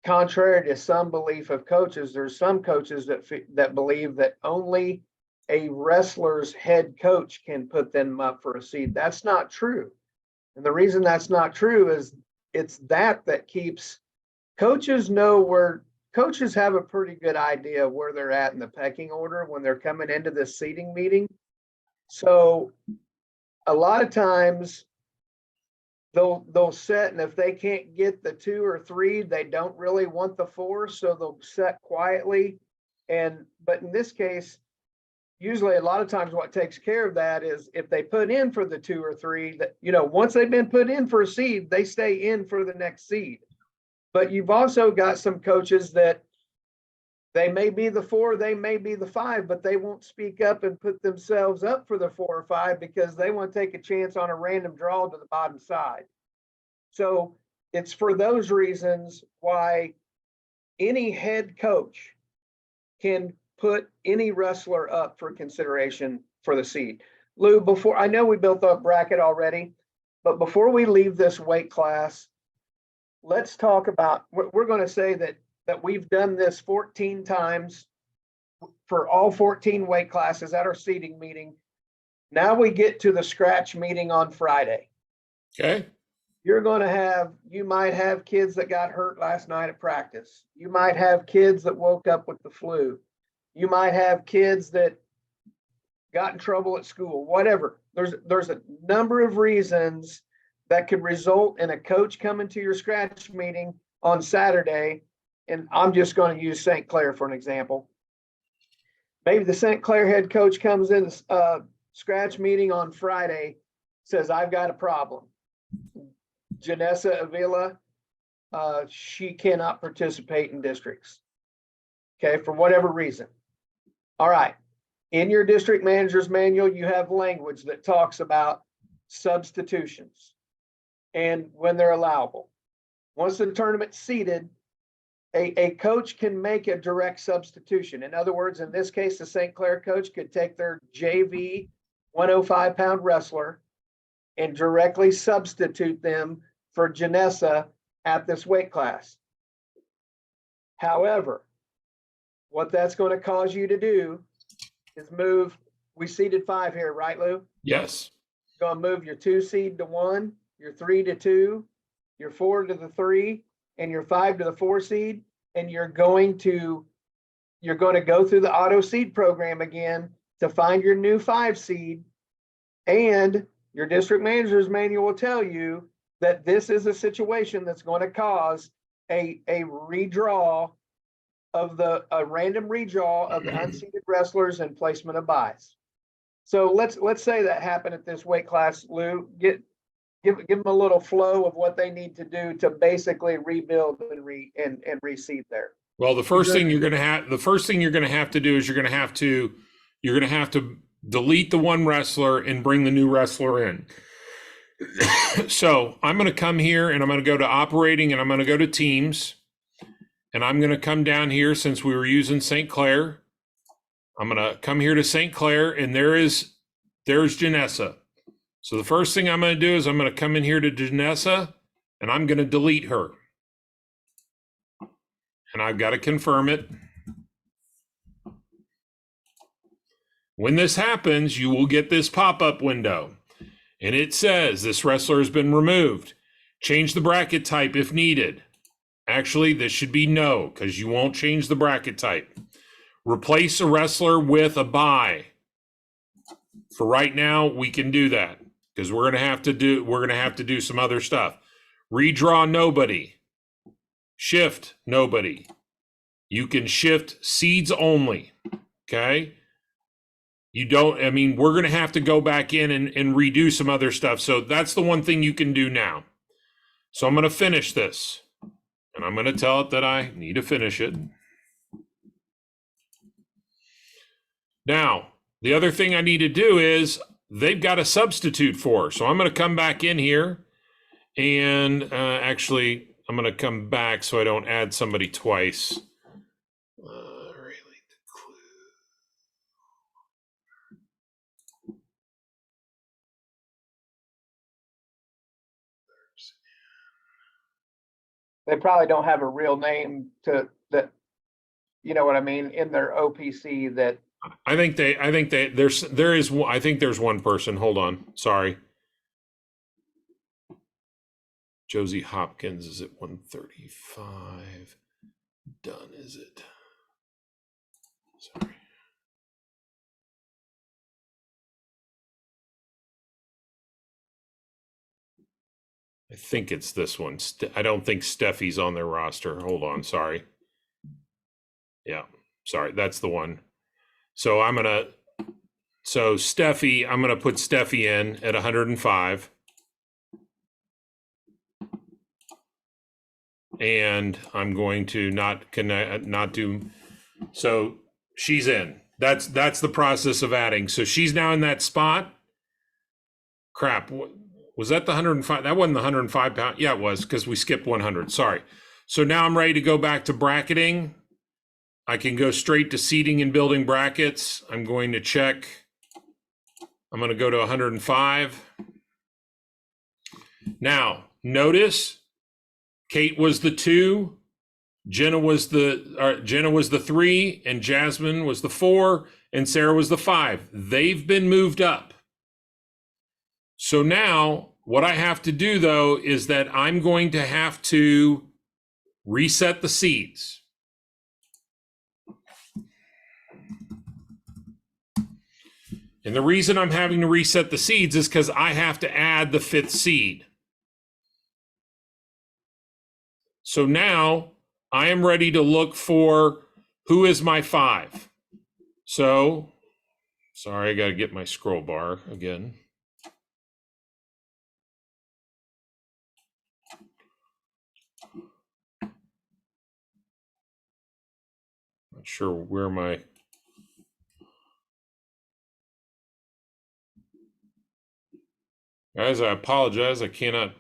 Contrary to some belief of coaches, there's some coaches that believe that only a wrestler's head coach can put them up for a seed. That's not true. And the reason that's not true is it's that keeps coaches coaches have a pretty good idea where they're at in the pecking order when they're coming into this seeding meeting. So a lot of times they'll set, and if they can't get the 2 or 3, they don't really want the 4, so they'll set quietly. But in this case, usually a lot of times what takes care of that is if they put in for the 2 or 3, that, once they've been put in for a seed, they stay in for the next seed. But you've also got some coaches that they may be the 4, they may be the 5, but they won't speak up and put themselves up for the 4 or 5 because they want to take a chance on a random draw to the bottom side. So it's for those reasons why any head coach can put any wrestler up for consideration for the seed. Lou, I know we built up bracket already, but before we leave this weight class, let's talk about, we're going to say that we've done this 14 times for all 14 weight classes at our seeding meeting. Now we get to the scratch meeting on Friday. Okay. You might have kids that got hurt last night at practice. You might have kids that woke up with the flu. You might have kids that got in trouble at school, whatever. There's a number of reasons that could result in a coach coming to your scratch meeting on Saturday. And I'm just going to use St. Clair for an example. Maybe the St. Clair head coach comes in scratch meeting on Friday, says, I've got a problem. Janessa Avila, she cannot participate in districts. Okay, for whatever reason. All right. In your district manager's manual, you have language that talks about substitutions and when they're allowable. Once the tournament's seeded, a coach can make a direct substitution. In other words, in this case, the St. Clair coach could take their JV 105-pound wrestler and directly substitute them for Janessa at this weight class. However, what that's going to cause you to do is we seeded 5 here, right, Lou? Yes. You're going to move your 2 seed to 1, your 3 to 2, your 4 to the 3, and your 5 to the 4 seed, and you're going to go through the Autoseed program again to find your new 5 seed, and your district manager's manual will tell you that this is a situation that's going to cause a redraw of a random redraw of the unseeded wrestlers and placement of buys. So let's say that happened at this weight class, Lou. Give them a little flow of what they need to do to basically rebuild and reseed there. Well, the first thing you're going to have to do is you're going to have to delete the one wrestler and bring the new wrestler in. So I'm going to come here and I'm going to go to operating and I'm going to go to teams. and I'm going to come down here since we were using St. Clair. I'm going to come here to St. Clair, and there's Janessa. So the first thing I'm going to do is I'm going to come in here to Janessa, and I'm going to delete her. And I've got to confirm it. When this happens, you will get this pop-up window. And it says this wrestler has been removed. Change the bracket type if needed. Actually, this should be no, because you won't change the bracket type. Replace a wrestler with a bye. For right now, we can do that because we're gonna have to do some other stuff. Redraw nobody. Shift nobody. You can shift seeds only. Okay. We're going to have to go back in and redo some other stuff. So that's the one thing you can do now. So I'm going to finish this, and I'm going to tell it that I need to finish it. Now, the other thing I need to do is they've got a substitute for. So I'm going to come back in here, and actually, I'm going to come back so I don't add somebody twice. They probably don't have a real name to that, you know what I mean, in their OPC that. I think there's one person. Hold on. Sorry. Josie Hopkins is at 135. Done, is it? Sorry. I think it's this one. I don't think Steffi's on their roster. Hold on, sorry. Yeah, sorry, that's the one. So Steffi, I'm gonna put Steffi in at 105. And I'm going to not do, so she's in. That's the process of adding. So she's now in that spot. Crap. Was that the 105? That wasn't the 105 pound. Yeah, it was, because we skipped 100. Sorry. So now I'm ready to go back to bracketing. I can go straight to seating and building brackets. I'm going to check. I'm going to go to 105. Now, notice Kate was the 2, Jenna was the 3, and Jasmine was the 4, and Sarah was the 5. They've been moved up. So now what I have to do, though, is that I'm going to have to reset the seeds. And the reason I'm having to reset the seeds is because I have to add the 5th seed. So now I am ready to look for who is my 5. So, sorry, I got to get my scroll bar again. Not sure where my... Guys, I apologize. I cannot...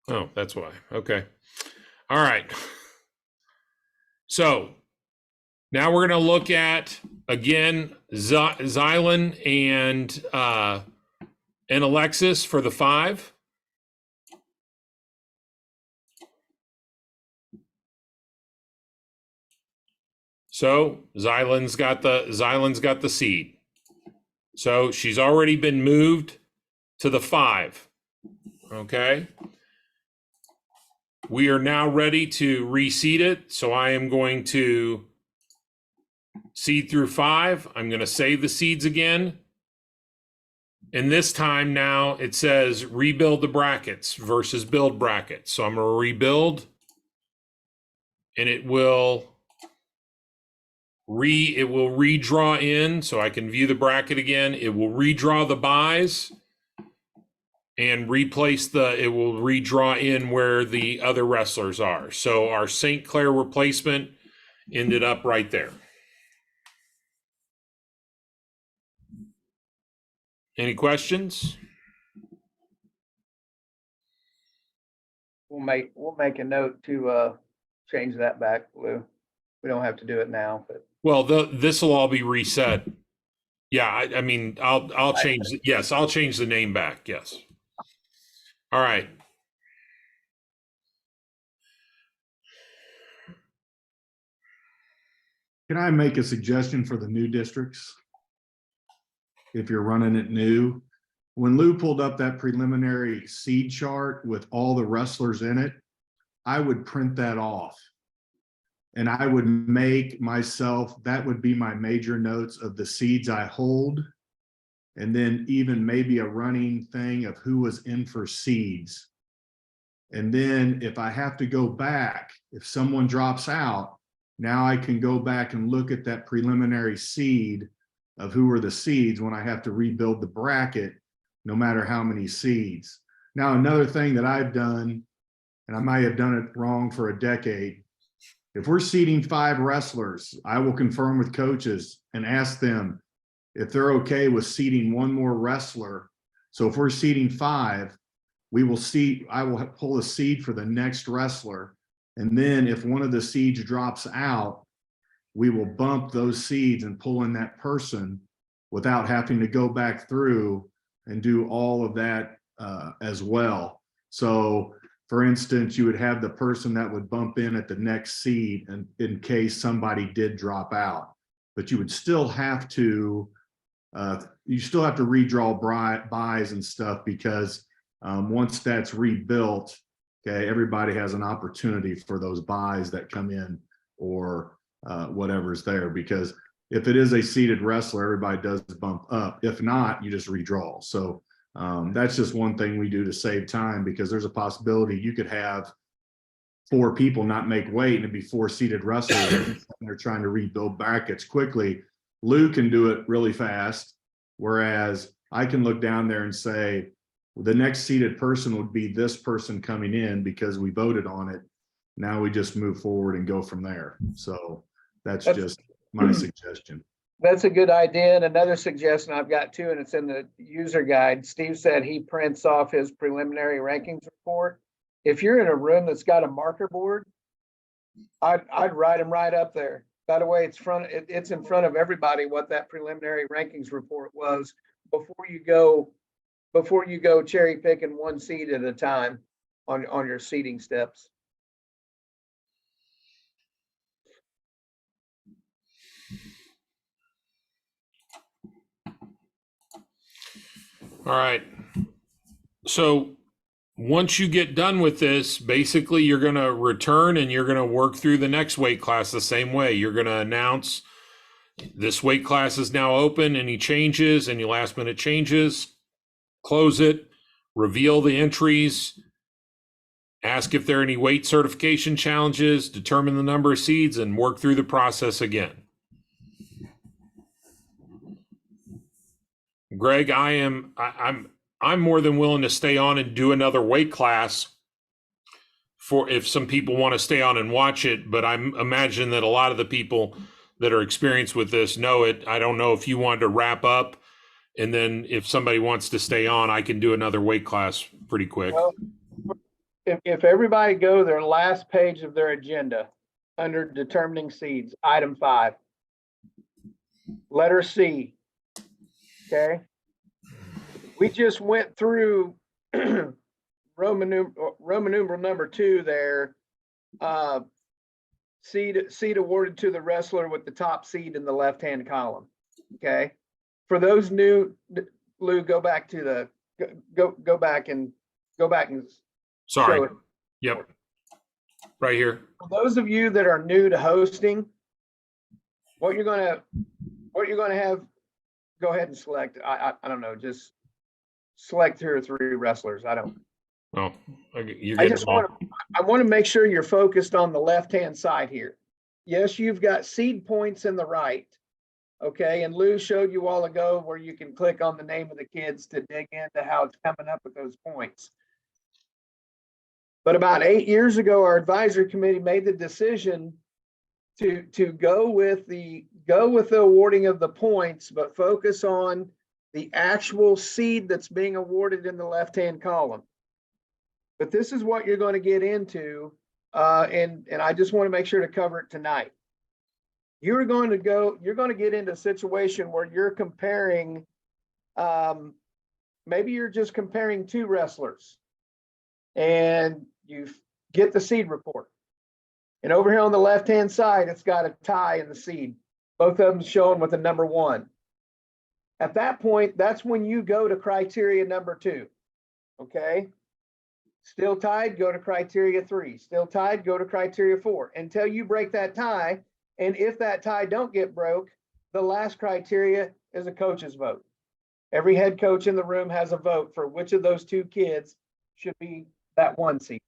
Oh, that's why. Okay. All right. So now we're going to look at, again, Xylan and Alexis for the 5. So Xylan's got the seed. So she's already been moved to the 5. Okay. We are now ready to reseed it. So I am going to seed through 5. I'm going to save the seeds again. And this time now it says rebuild the brackets versus build brackets. So I'm going to rebuild, and it will redraw in, so I can view the bracket again. It will redraw the buys and it will redraw in where the other wrestlers are. So our St. Clair replacement ended up right there. Any questions? we'll make a note to change that back, Lou. We don't have to do it now, but Well, this will all be reset. Yeah, I mean, I'll change. Yes, I'll change the name back. Yes. All right. Can I make a suggestion for the new districts? If you're running it new, when Lou pulled up that preliminary seed chart with all the wrestlers in it, I would print that off. And I would make myself, that would be my major notes of the seeds I hold. And then even maybe a running thing of who was in for seeds. And then if I have to go back, if someone drops out, now I can go back and look at that preliminary seed of who were the seeds when I have to rebuild the bracket, no matter how many seeds. Now, another thing that I've done, and I might have done it wrong for a decade, if we're seeding 5 wrestlers, I will confirm with coaches and ask them if they're okay with seeding 1 more wrestler. So if we're seeding 5, we will seed, I will pull a seed for the next wrestler. And then if one of the seeds drops out, we will bump those seeds and pull in that person without having to go back through and do all of that as well. So for instance, you would have the person that would bump in at the next seed and in case somebody did drop out, but you would still have to redraw buys and stuff because once that's rebuilt, okay, everybody has an opportunity for those buys that come in or whatever's there, because if it is a seeded wrestler, everybody does bump up. If not, you just redraw. So that's just one thing we do to save time, because there's a possibility you could have 4 people not make weight and it'd be 4 seeded wrestlers and they're trying to rebuild brackets quickly. Lou can do it really fast, whereas I can look down there and say, the next seated person would be this person coming in because we voted on it. Now we just move forward and go from there. So that's just my suggestion. that's a good idea. And another suggestion I've got too, and it's in the user guide. Steve said he prints off his preliminary rankings report. If you're in a room that's got a marker board, I'd write them right up there. By the way, it's in front of everybody what that preliminary rankings report was before you go cherry picking 1 seed at a time on your seeding steps. All right. So once you get done with this, basically you're going to return and you're going to work through the next weight class the same way. You're going to announce this weight class is now open, any changes, any last minute changes, close it, reveal the entries, ask if there are any weight certification challenges, determine the number of seeds, and work through the process again. Greg, I'm more than willing to stay on and do another weight class for if some people want to stay on and watch it, but I'm imagine that a lot of the people that are experienced with this know it. I don't know if you wanted to wrap up, and then if somebody wants to stay on, I can do another weight class pretty quick. Well, if everybody go their last page of their agenda under determining seeds, item 5, letter C. Okay. We just went through Roman numeral number 2 there. Seed awarded to the wrestler with the top seed in the left-hand column. Okay. For those new, Lou, go back and Sorry. show it. Yep. Right here. For those of you that are new to hosting, what you're gonna have, go ahead and select. I don't know, just select 2 or 3 wrestlers. I don't. Oh, you're I getting just want to make sure you're focused on the left-hand side here. Yes, you've got seed points in the right. Okay, and Lou showed you a while ago where you can click on the name of the kids to dig into how it's coming up with those points. But about 8 years ago, our advisory committee made the decision to go with the awarding of the points, but focus on the actual seed that's being awarded in the left-hand column. But this is what you're going to get into, and I just want to make sure to cover it tonight. You're going to get into a situation where you're comparing, maybe you're just comparing two wrestlers, and you get the seed report. And over here on the left-hand side, it's got a tie in the seed. Both of them shown with a number 1. At that point, that's when you go to criteria number 2. Okay? Still tied, go to criteria 3. Still tied, go to criteria 4. Until you break that tie. And if that tie don't get broke, the last criteria is a coach's vote. Every head coach in the room has a vote for which of those 2 kids should be that 1 seed.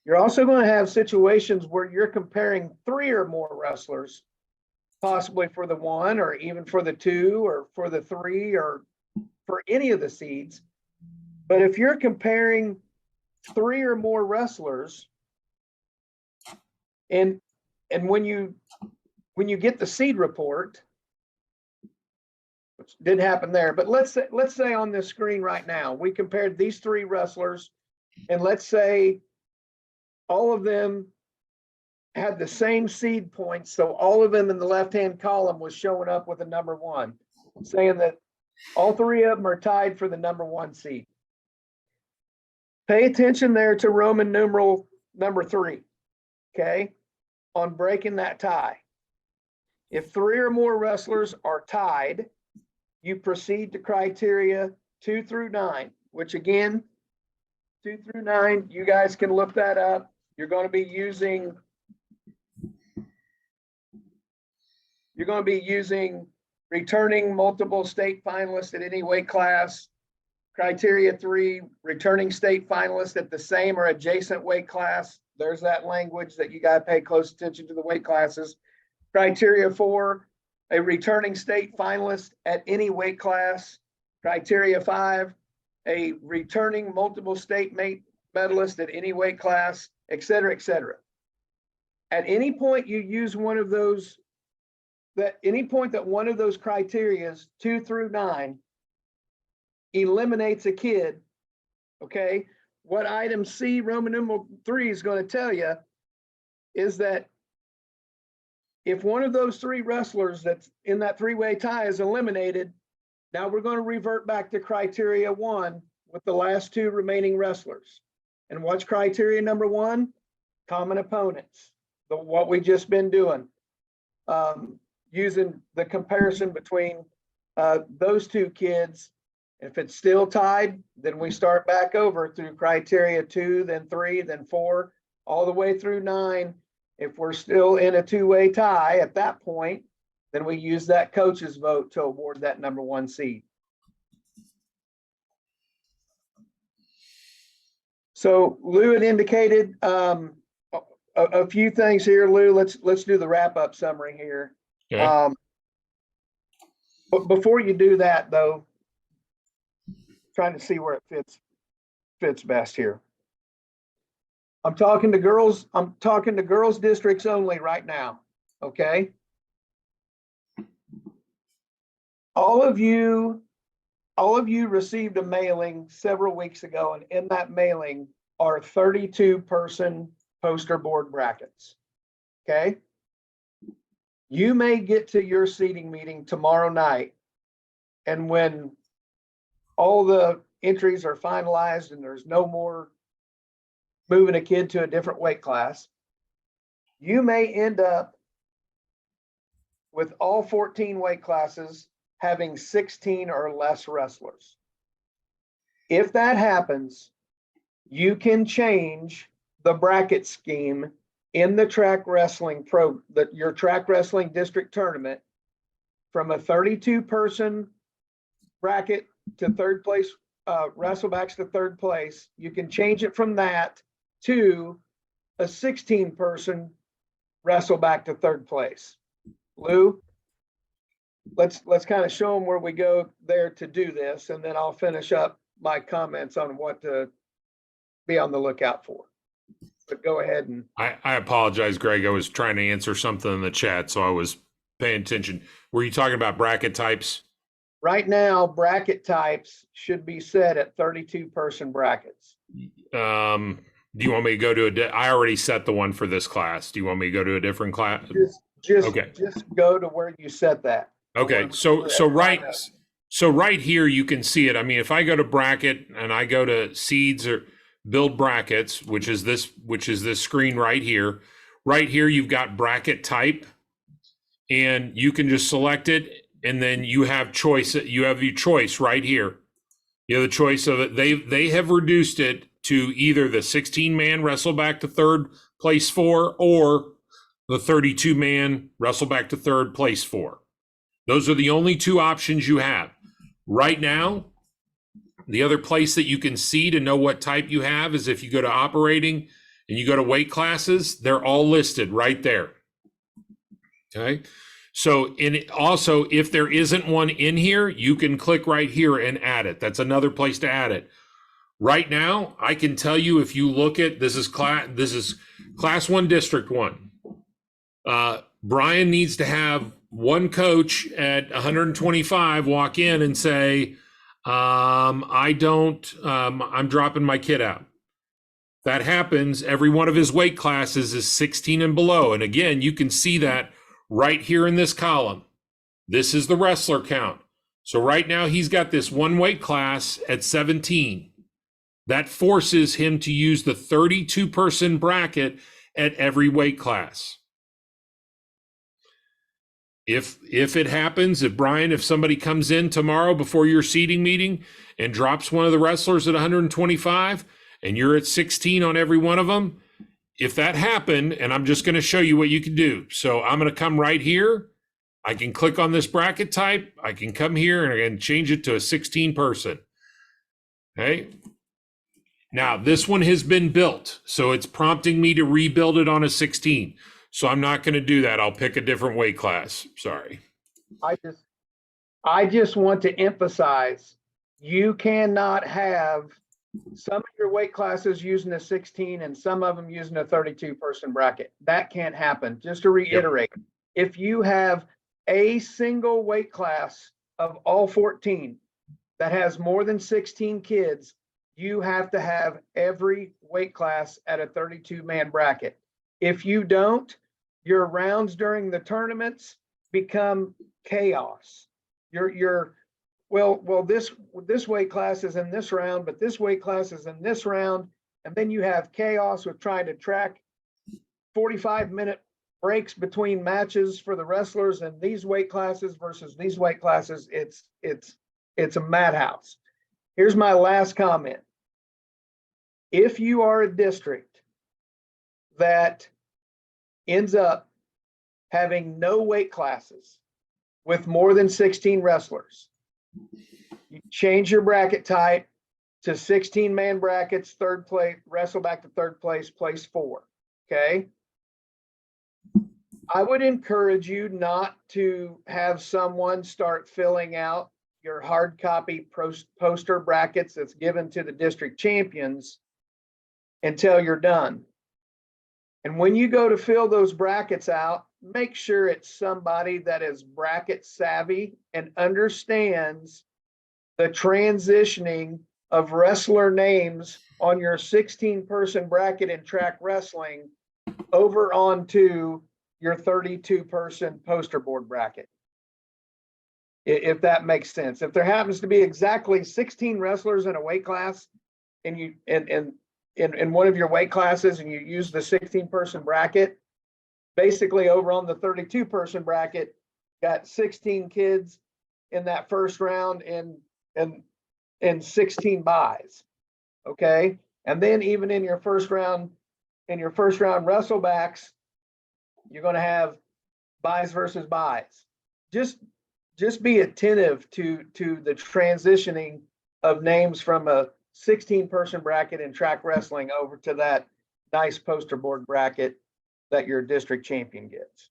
You're also going to have situations where you're comparing 3 or more wrestlers, possibly for the 1 or even for the 2 or for the 3 or for any of the seeds. But if you're comparing 3 or more wrestlers, and when you get the seed report, which didn't happen there, but let's say on this screen right now, we compared these 3 wrestlers, and let's say all of them had the same seed points. So all of them in the left-hand column was showing up with a number 1, saying that all 3 of them are tied for the number 1 seed. Pay attention there to Roman numeral number 3, okay, on breaking that tie. If 3 or more wrestlers are tied, you proceed to criteria 2 through 9, which again, 2 through 9, you guys can look that up. You're going to be using returning multiple state finalists at any weight class. Criteria 3, returning state finalists at the same or adjacent weight class. There's that language that you got to pay close attention to the weight classes. Criteria 4, a returning state finalist at any weight class. Criteria 5, a returning multiple state medalist at any weight class, et cetera, et cetera. At any point you use one of those, any point that one of those criterias, 2 through 9, eliminates a kid, okay, what item C, Roman numeral 3 is going to tell you is that if one of those 3 wrestlers that's in that 3-way tie is eliminated, now we're going to revert back to criteria 1 with the last 2 remaining wrestlers. And what's criteria number 1? Common opponents. What we just been doing, using the comparison between those 2 kids. If it's still tied, then we start back over through criteria 2, then 3, then 4, all the way through 9. If we're still in a 2-way tie at that point, then we use that coach's vote to award that number 1 seed. So Lou had indicated a few things here. Lou, let's do the wrap-up summary here. Okay. But before you do that, though, trying to see where it fits best here. I'm talking to girls districts only right now. Okay. All of you received a mailing several weeks ago, and in that mailing are 32-person poster board brackets. Okay. You may get to your seating meeting tomorrow night, and when all the entries are finalized and there's no more moving a kid to a different weight class, you may end up with all 14 weight classes having 16 or less wrestlers. If that happens, you can change the bracket scheme in the track wrestling your track wrestling district tournament from a 32-person bracket to third place, wrestlebacks to third place. You can change it from that to a 16-person wrestleback to third place. Lou, let's kind of show them where we go there to do this, and then I'll finish up my comments on what to be on the lookout for. But go ahead and. I apologize, Greg. I was trying to answer something in the chat, so I was paying attention. Were you talking about bracket types? Right now, bracket types should be set at 32-person brackets. Do you want me to go to I already set the one for this class. Do you want me to go to a different class? Okay. Just go to where you set that. Okay. So right here, you can see it. I mean, if I go to bracket and I go to seeds or build brackets, which is this screen right here, you've got bracket type, and you can just select it. And then you have choice. You have your choice right here. You have the choice of it. They have reduced it to either the 16-man wrestle back to third, place 4, or the 32-man wrestle back to third, place 4. Those are the only two options you have. Right now, the other place that you can see to know what type you have is if you go to operating and you go to weight classes, they're all listed right there. Okay. So also, if there isn't one in here, you can click right here and add it. That's another place to add it. Right now, I can tell you, if you look at this is class 1, district 1. Brian needs to have one coach at 125 walk in and say, I'm dropping my kid out. That happens. Every one of his weight classes is 16 and below. And again, you can see that right here in this column. This is the wrestler count. So right now he's got this one weight class at 17. That forces him to use the 32-person bracket at every weight class. If it happens, if somebody comes in tomorrow before your seating meeting and drops one of the wrestlers at 125 and you're at 16 on every one of them, if that happened, and I'm just going to show you what you can do. So I'm going to come right here. I can click on this bracket type. I can come here and I can change it to a 16-person. Okay. Now this one has been built, so it's prompting me to rebuild it on a 16. So I'm not going to do that. I'll pick a different weight class. Sorry. I just want to emphasize, you cannot have some of your weight classes using a 16 and some of them using a 32-person bracket. That can't happen. Just to reiterate, if you have a single weight class of all 14 that has more than 16 kids, you have to have every weight class at a 32-man bracket. If you don't, your rounds during the tournaments become chaos. Well, this weight class is in this round, but this weight class is in this round. And then you have chaos with trying to track 45-minute breaks between matches for the wrestlers and these weight classes versus these weight classes. It's a madhouse. Here's my last comment. If you are a district that ends up having no weight classes with more than 16 wrestlers, you change your bracket type to 16-man brackets, third place, wrestle back to third place, place 4. Okay. I would encourage you not to have someone start filling out your hard copy poster brackets that's given to the district champions until you're done. And when you go to fill those brackets out, make sure it's somebody that is bracket savvy and understands the transitioning of wrestler names on your 16-person bracket in track wrestling over onto your 32-person poster board bracket. If that makes sense. If there happens to be exactly 16 wrestlers in a weight class and you in one of your weight classes and you use the 16-person bracket, basically over on the 32-person bracket, got 16 kids in that first round and 16 buys. Okay. And then even in your first round wrestlebacks, you're going to have buys versus buys. Just be attentive to the transitioning of names from a 16-person bracket in track wrestling over to that nice poster board bracket that your district champion gets.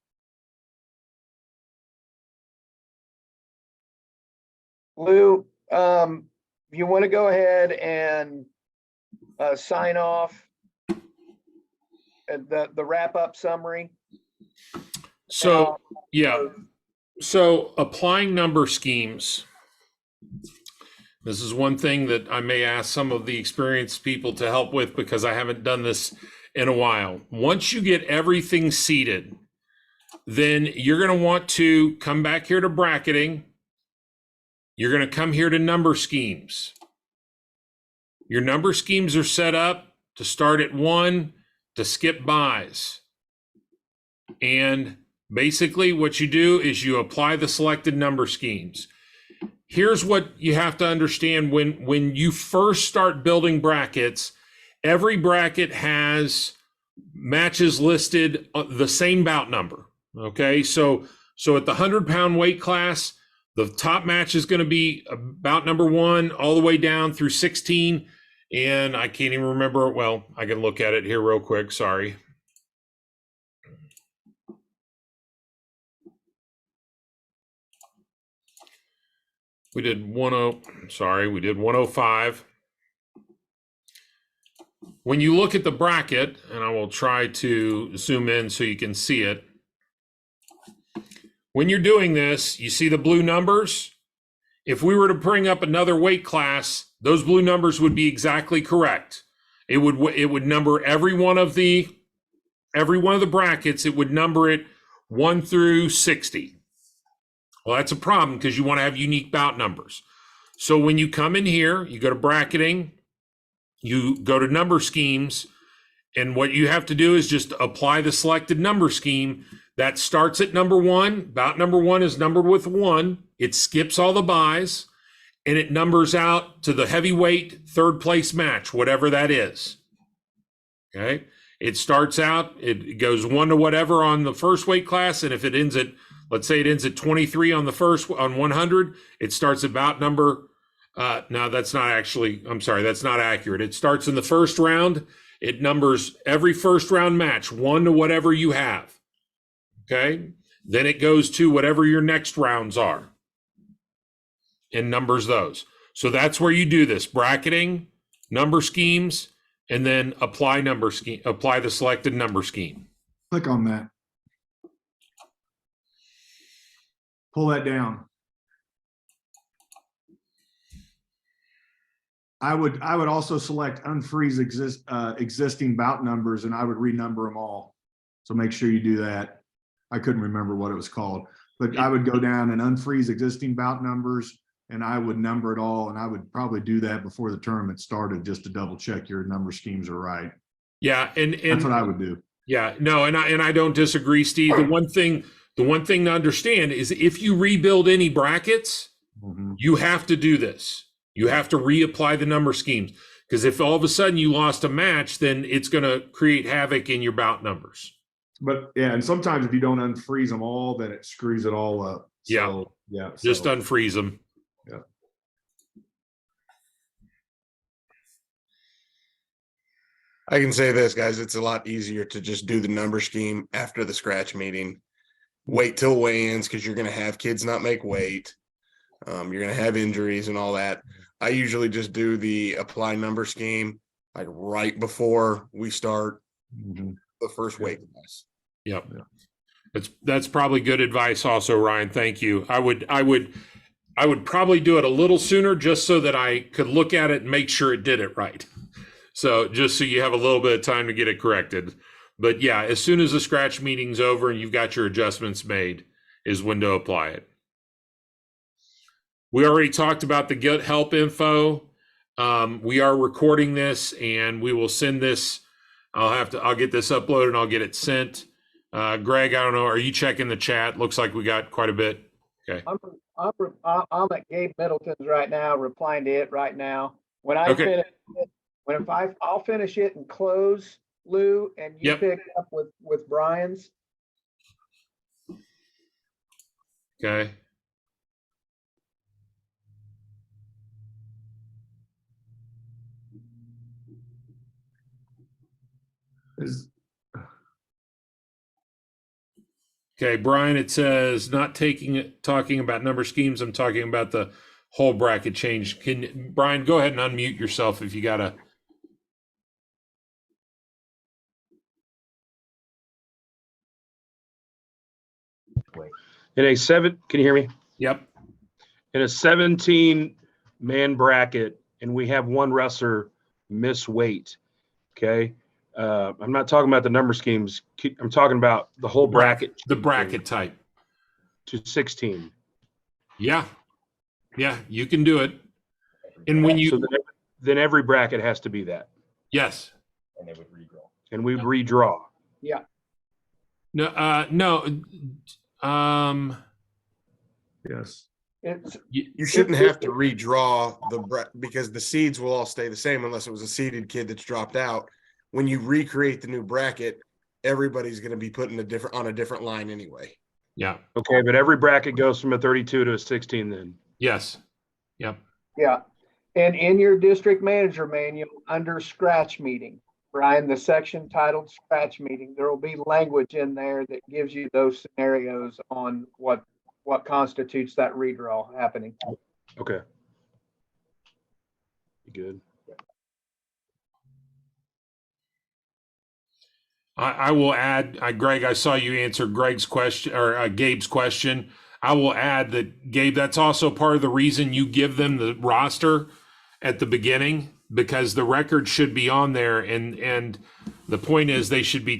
Lou, if you want to go ahead and sign off the wrap-up summary. So, yeah. So applying number schemes, This is one thing that I may ask some of the experienced people to help with because I haven't done this in a while. Once you get everything seated, then you're going to want to come back here to bracketing. You're going to come here to number schemes. Your number schemes are set up to start at 1, to skip buys. And basically what you do is you apply the selected number schemes. Here's what you have to understand when you first start building brackets, every bracket has matches listed the same bout number. Okay, so at the 100-pound weight class, the top match is going to be bout number 1 all the way down through 16. And I can't even remember. Well, I can look at it here real quick. Sorry. We did 105. When you look at the bracket, and I will try to zoom in so you can see it. When you're doing this, you see the blue numbers. If we were to bring up another weight class, those blue numbers would be exactly correct. It would number every one of the brackets. It would number it 1 through 60. Well, that's a problem because you want to have unique bout numbers. So when you come in here, you go to bracketing, you go to number schemes, and what you have to do is just apply the selected number scheme that starts at number 1. Bout number 1 is numbered with 1. It skips all the buys, and it numbers out to the heavyweight third place match, whatever that is. Okay. It starts out, it goes 1 to whatever on the first weight class, and if it ends at, let's say it ends at 23 on 100, it starts at bout number, no, that's not actually, I'm sorry, that's not accurate. It starts in the first round. It numbers every first round match, 1 to whatever you have. Okay. Then it goes to whatever your next rounds are and numbers those. So that's where you do this: bracketing, number schemes, and then apply the selected number scheme. Click on that. Pull that down. I would also select unfreeze existing bout numbers, and I would renumber them all. So make sure you do that. I couldn't remember what it was called, but I would go down and unfreeze existing bout numbers, and I would number it all. And I would probably do that before the tournament started, just to double check your number schemes are right. Yeah, and That's what I would do. Yeah, no, and I don't disagree, Steve. The one thing to understand is if you rebuild any brackets, you have to do this. You have to reapply the number schemes, because if all of a sudden you lost a match, then it's going to create havoc in your bout numbers. But yeah, and sometimes if you don't unfreeze them all, then it screws it all up. So, yeah. Just unfreeze them. Yeah. I can say this, guys, it's a lot easier to just do the number scheme after the scratch meeting. Wait till weigh-ins, because you're going to have kids not make weight. You're going to have injuries and all that. I usually just do the apply number scheme like right before we start the first weight class. Yep. That's probably good advice also, Ryan. Thank you. I would probably do it a little sooner, just so that I could look at it and make sure it did it right. So just so you have a little bit of time to get it corrected. But yeah, as soon as the scratch meeting's over and you've got your adjustments made is when to apply it. We already talked about the Get Help info. We are recording this and we will send this. I'll get this uploaded and I'll get it sent. Greg, I don't know. Are you checking the chat? Looks like we got quite a bit. Okay. I'm at Gabe Middleton's right now, replying to it right now. When I finish it, I'll finish it and close, Lou, and you pick up with Brian's. Okay. Okay, Brian, it says not talking about number schemes. I'm talking about the whole bracket change. Brian, go ahead and unmute yourself if you gotta. In A7, can you hear me? Yep. in a 17-man bracket and we have one wrestler miss weight, okay? I'm not talking about the number schemes. I'm talking about the whole bracket. The bracket type. To 16. Yeah. Yeah, you can do it. And when you, So then every bracket has to be that. yes. And we redraw. Yeah, No, Yes. it's, You shouldn't have to redraw because the seeds will all stay the same unless it was a seeded kid that's dropped out. When you recreate the new bracket, everybody's going to be put in on a different line anyway. yeah. Okay, but every bracket goes from a 32 to a 16 then. Yes. Yep. yeah. And in your district manager manual, under scratch meeting, Brian, the section titled scratch meeting, there will be language in there that gives you those scenarios on what constitutes that redraw happening. Okay. Good. I will add, Greg, I saw you answer Greg's question or Gabe's question. I will add that, Gabe, that's also part of the reason you give them the roster at the beginning, because the record should be on there. And the point is they should be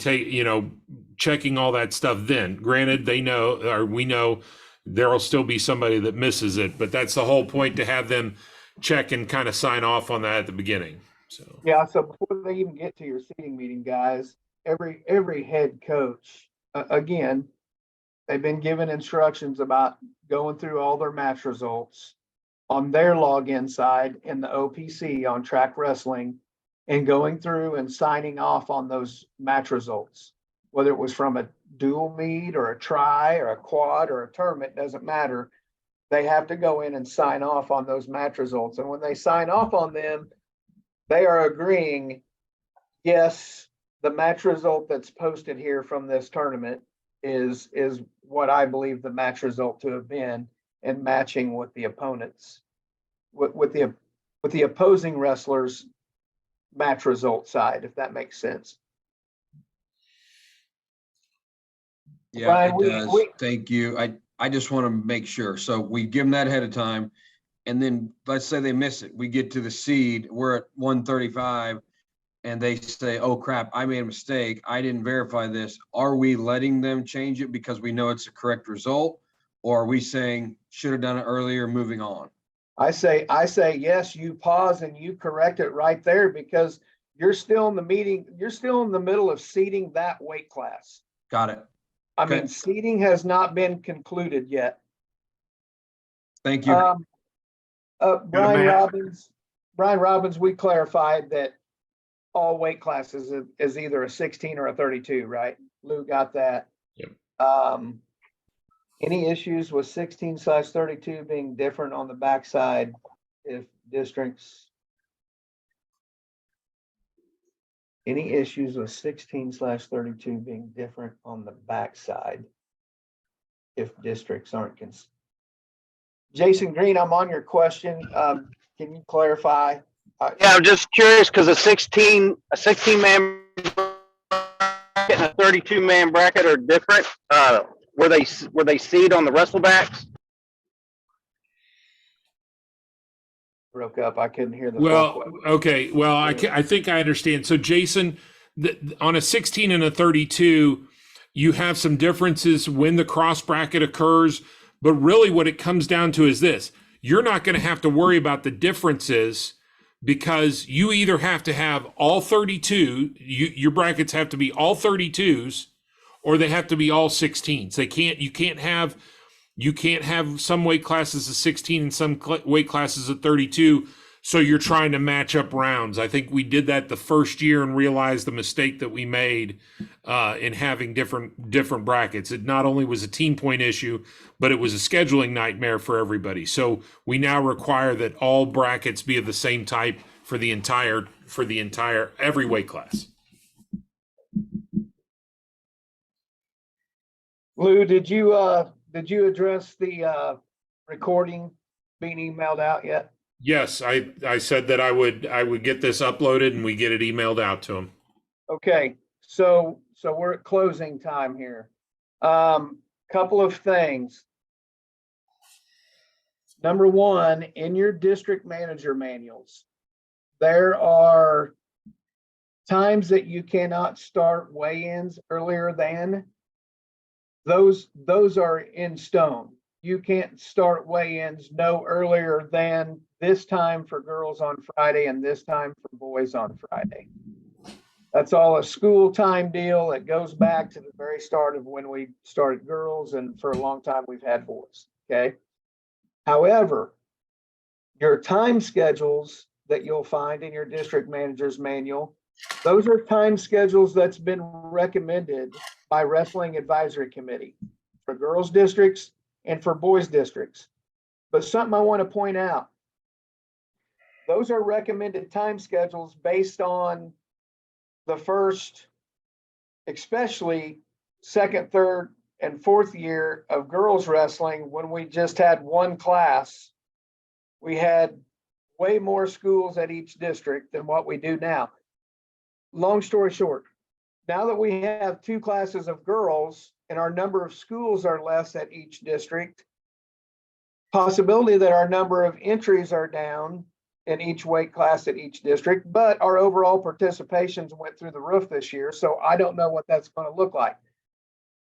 checking all that stuff then. Granted, they know, or we know there'll still be somebody that misses it, but that's the whole point, to have them check and kind of sign off on that at the beginning. So, Yeah, so before they even get to your seating meeting, guys, every head coach, again, they've been given instructions about going through all their match results on their login side in the OPC on track wrestling, and going through and signing off on those match results, whether it was from a dual meet or a try or a quad or a tournament, doesn't matter. They have to go in and sign off on those match results. And when they sign off on them, they are agreeing, yes, the match result that's posted here from this tournament is what I believe the match result to have been, and matching with the opponents, with the opposing wrestlers' match result side, if that makes sense. Yeah, Brian, it does. Thank you. I just want to make sure. So we give them that ahead of time. And then let's say they miss it. We get to the seed, we're at 135, and they say, oh crap, I made a mistake. I didn't verify this. Are we letting them change it because we know it's a correct result? Or are we saying should have done it earlier, moving on? I say, yes, you pause and you correct it right there, because you're still in the meeting, you're still in the middle of seeding that weight class. Got it. I Okay. mean, seeding has not been concluded yet. Thank you. Brian Robbins, we clarified that all weight classes is either a 16 or a 32, right? Lou got that. Yep. Any issues with 16/32 being different on the backside if districts? Any issues with 16/32 being different on the backside if districts aren't Jason Green, I'm on your question. Can you clarify? Yeah, I'm just curious because a 16-man and a 32-man bracket are different. Were they seed on the wrestlebacks? Broke up. I couldn't hear the well, full question. okay. Well, I think I understand. So Jason, on a 16 and a 32, you have some differences when the cross bracket occurs, but really what it comes down to is this: you're not going to have to worry about the differences, because you either have to have all 32, your brackets have to be all 32s, or they have to be all 16s. You can't have some weight classes of 16 and some weight classes of 32. So you're trying to match up rounds. I think we did that the first year and realized the mistake that we made in having different brackets. It not only was a team point issue, but it was a scheduling nightmare for everybody. So we now require that all brackets be of the same type for the entire every weight class. Lou, did you address the recording being emailed out yet? Yes, I said that I would get this uploaded and we get it emailed out to them. Okay, so we're at closing time here. Couple of things. Number one, in your district manager manuals, there are times that you cannot start weigh-ins earlier than. Those are in stone. You can't start weigh-ins no earlier than this time for girls on Friday and this time for boys on Friday. That's all a school time deal. It goes back to the very start of when we started girls, and for a long time we've had boys, okay? However, your time schedules that you'll find in your district manager's manual, those are time schedules that's been recommended by Wrestling Advisory Committee for girls districts and for boys districts. But something I want to point out, those are recommended time schedules based on the first, especially second, third, and fourth year of girls wrestling, when we just had one class. We had way more schools at each district than what we do now. Long story short, now that we have two classes of girls and our number of schools are less at each district, possibility that our number of entries are down in each weight class at each district, but our overall participations went through the roof this year. So I don't know what that's going to look like.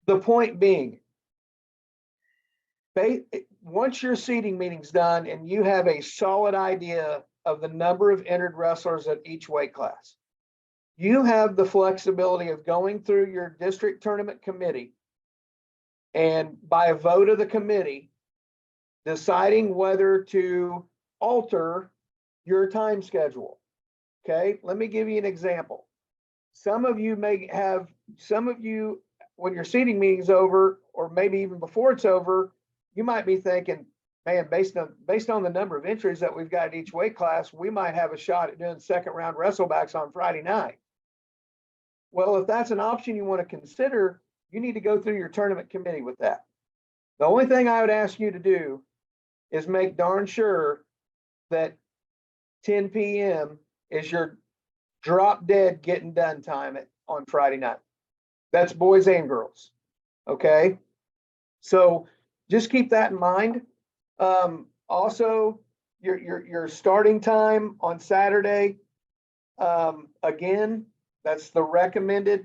The point being, once your seating meeting's done and you have a solid idea of the number of entered wrestlers at each weight class, you have the flexibility of going through your district tournament committee and by a vote of the committee, deciding whether to alter your time schedule. Okay, let me give you an example. Some of you, when your seating meeting's over, or maybe even before it's over, you might be thinking, man, based on the number of entries that we've got at each weight class, we might have a shot at doing second round wrestlebacks on Friday night. Well, if that's an option you want to consider, you need to go through your tournament committee with that. The only thing I would ask you to do is make darn sure that 10 p.m. is your drop dead getting done time on Friday night. That's boys and girls. Okay. So just keep that in mind. Also, your starting time on Saturday, again, that's the recommended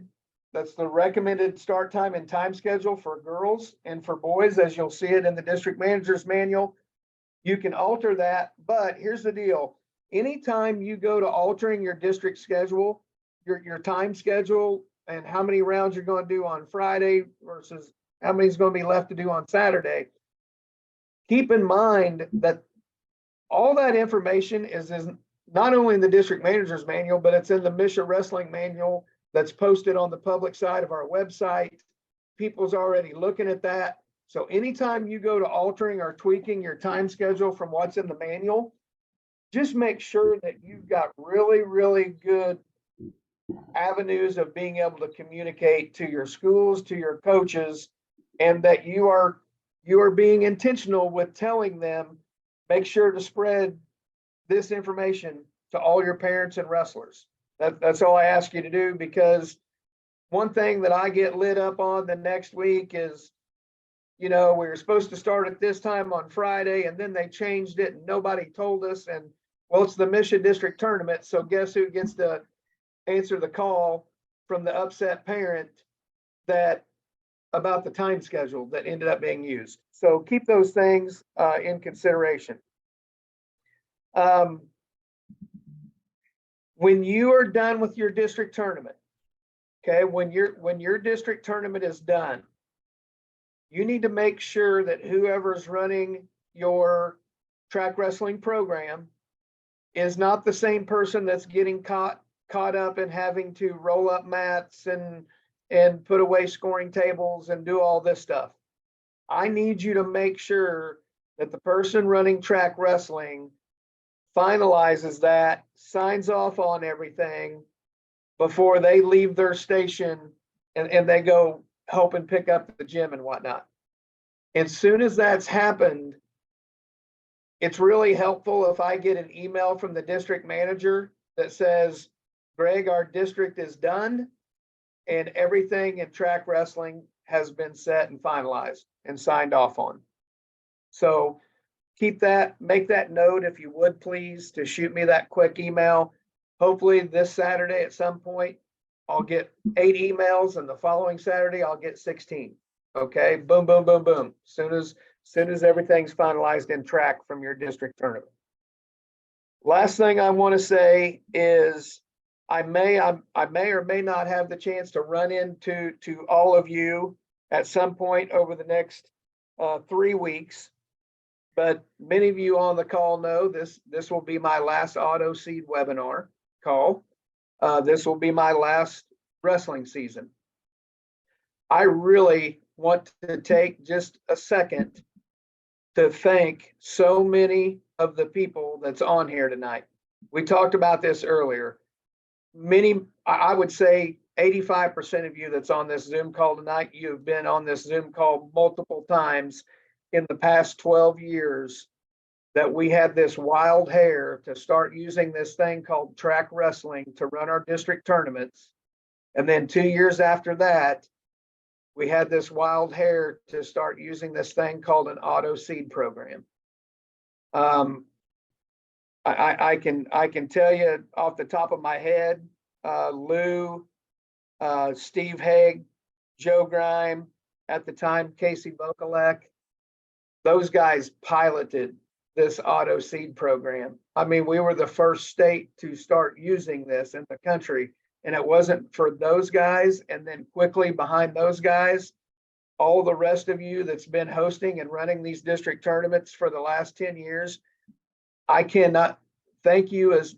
start time and time schedule for girls, and for boys, as you'll see it in the district manager's manual. You can alter that, but here's the deal. Anytime you go to altering your district schedule, your time schedule, and how many rounds you're going to do on Friday versus how many is going to be left to do on Saturday, keep in mind that all that information is not only in the district manager's manual, but it's in the MSHSAA wrestling manual that's posted on the public side of our website. People's already looking at that. So anytime you go to altering or tweaking your time schedule from what's in the manual, just make sure that you've got really, really good avenues of being able to communicate to your schools, to your coaches, and that you are being intentional with telling them, make sure to spread this information to all your parents and wrestlers. That's all I ask you to do, because one thing that I get lit up on the next week is, we were supposed to start at this time on Friday, and then they changed it and nobody told us. And well, it's the MSHSAA district tournament. So guess who gets to answer the call from the upset parent about the time schedule that ended up being used. So keep those things in consideration. When you are done with your district tournament, okay, when your district tournament is done, you need to make sure that whoever's running your track wrestling program is not the same person that's getting caught up in having to roll up mats and put away scoring tables and do all this stuff. I need you to make sure that the person running track wrestling finalizes that, signs off on everything before they leave their station and they go help and pick up the gym and whatnot. As soon as that's happened, it's really helpful if I get an email from the district manager that says, Greg, our district is done and everything in track wrestling has been set and finalized and signed off on. So make that note if you would please, to shoot me that quick email. Hopefully this Saturday at some point, I'll get 8 emails, and the following Saturday I'll get 16. Okay, boom, boom, boom, boom. Soon as everything's finalized in track from your district tournament. Last thing I want to say is I may or may not have the chance to run into all of you at some point over the next 3 weeks. But many of you on the call know this will be my last Autoseed webinar call. This will be my last wrestling season. I really want to take just a second to thank so many of the people that's on here tonight. We talked about this earlier. I would say 85% of you that's on this Zoom call tonight, you've been on this Zoom call multiple times in the past 12 years that we had this wild hair to start using this thing called track wrestling to run our district tournaments. And then 2 years after that, we had this wild hair to start using this thing called an Autoseed program. I can tell you off the top of my head, Lou, Steve Haig, Joe Grime, at the time, Casey Vokalek, those guys piloted this Autoseed program. I mean, we were the first state to start using this in the country. And it wasn't for those guys. And then quickly behind those guys, all the rest of you that's been hosting and running these district tournaments for the last 10 years, I cannot thank you is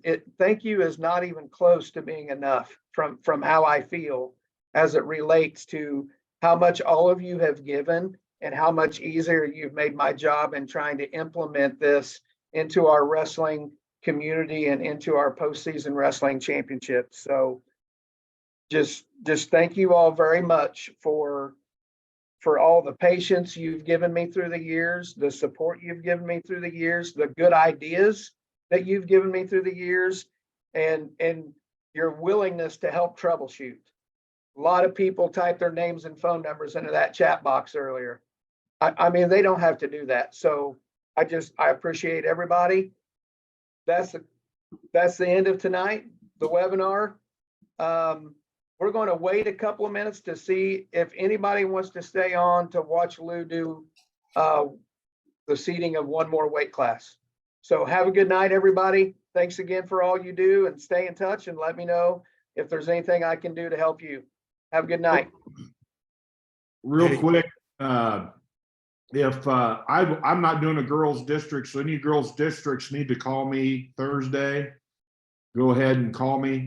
not even close to being enough from how I feel as it relates to how much all of you have given and how much easier you've made my job in trying to implement this into our wrestling community and into our postseason wrestling championships. So just thank you all very much for all the patience you've given me through the years, the support you've given me through the years, the good ideas that you've given me through the years, and your willingness to help troubleshoot. A lot of people type their names and phone numbers into that chat box earlier. I mean, they don't have to do that. So I appreciate everybody. That's the end of tonight, the webinar. We're going to wait a couple of minutes to see if anybody wants to stay on to watch Lou do the seating of one more weight class. So have a good night, everybody. Thanks again for all you do, and stay in touch and let me know if there's anything I can do to help you. Have a good night. Real quick, if I'm not doing a girls district, so any girls districts need to call me Thursday, go ahead and call me.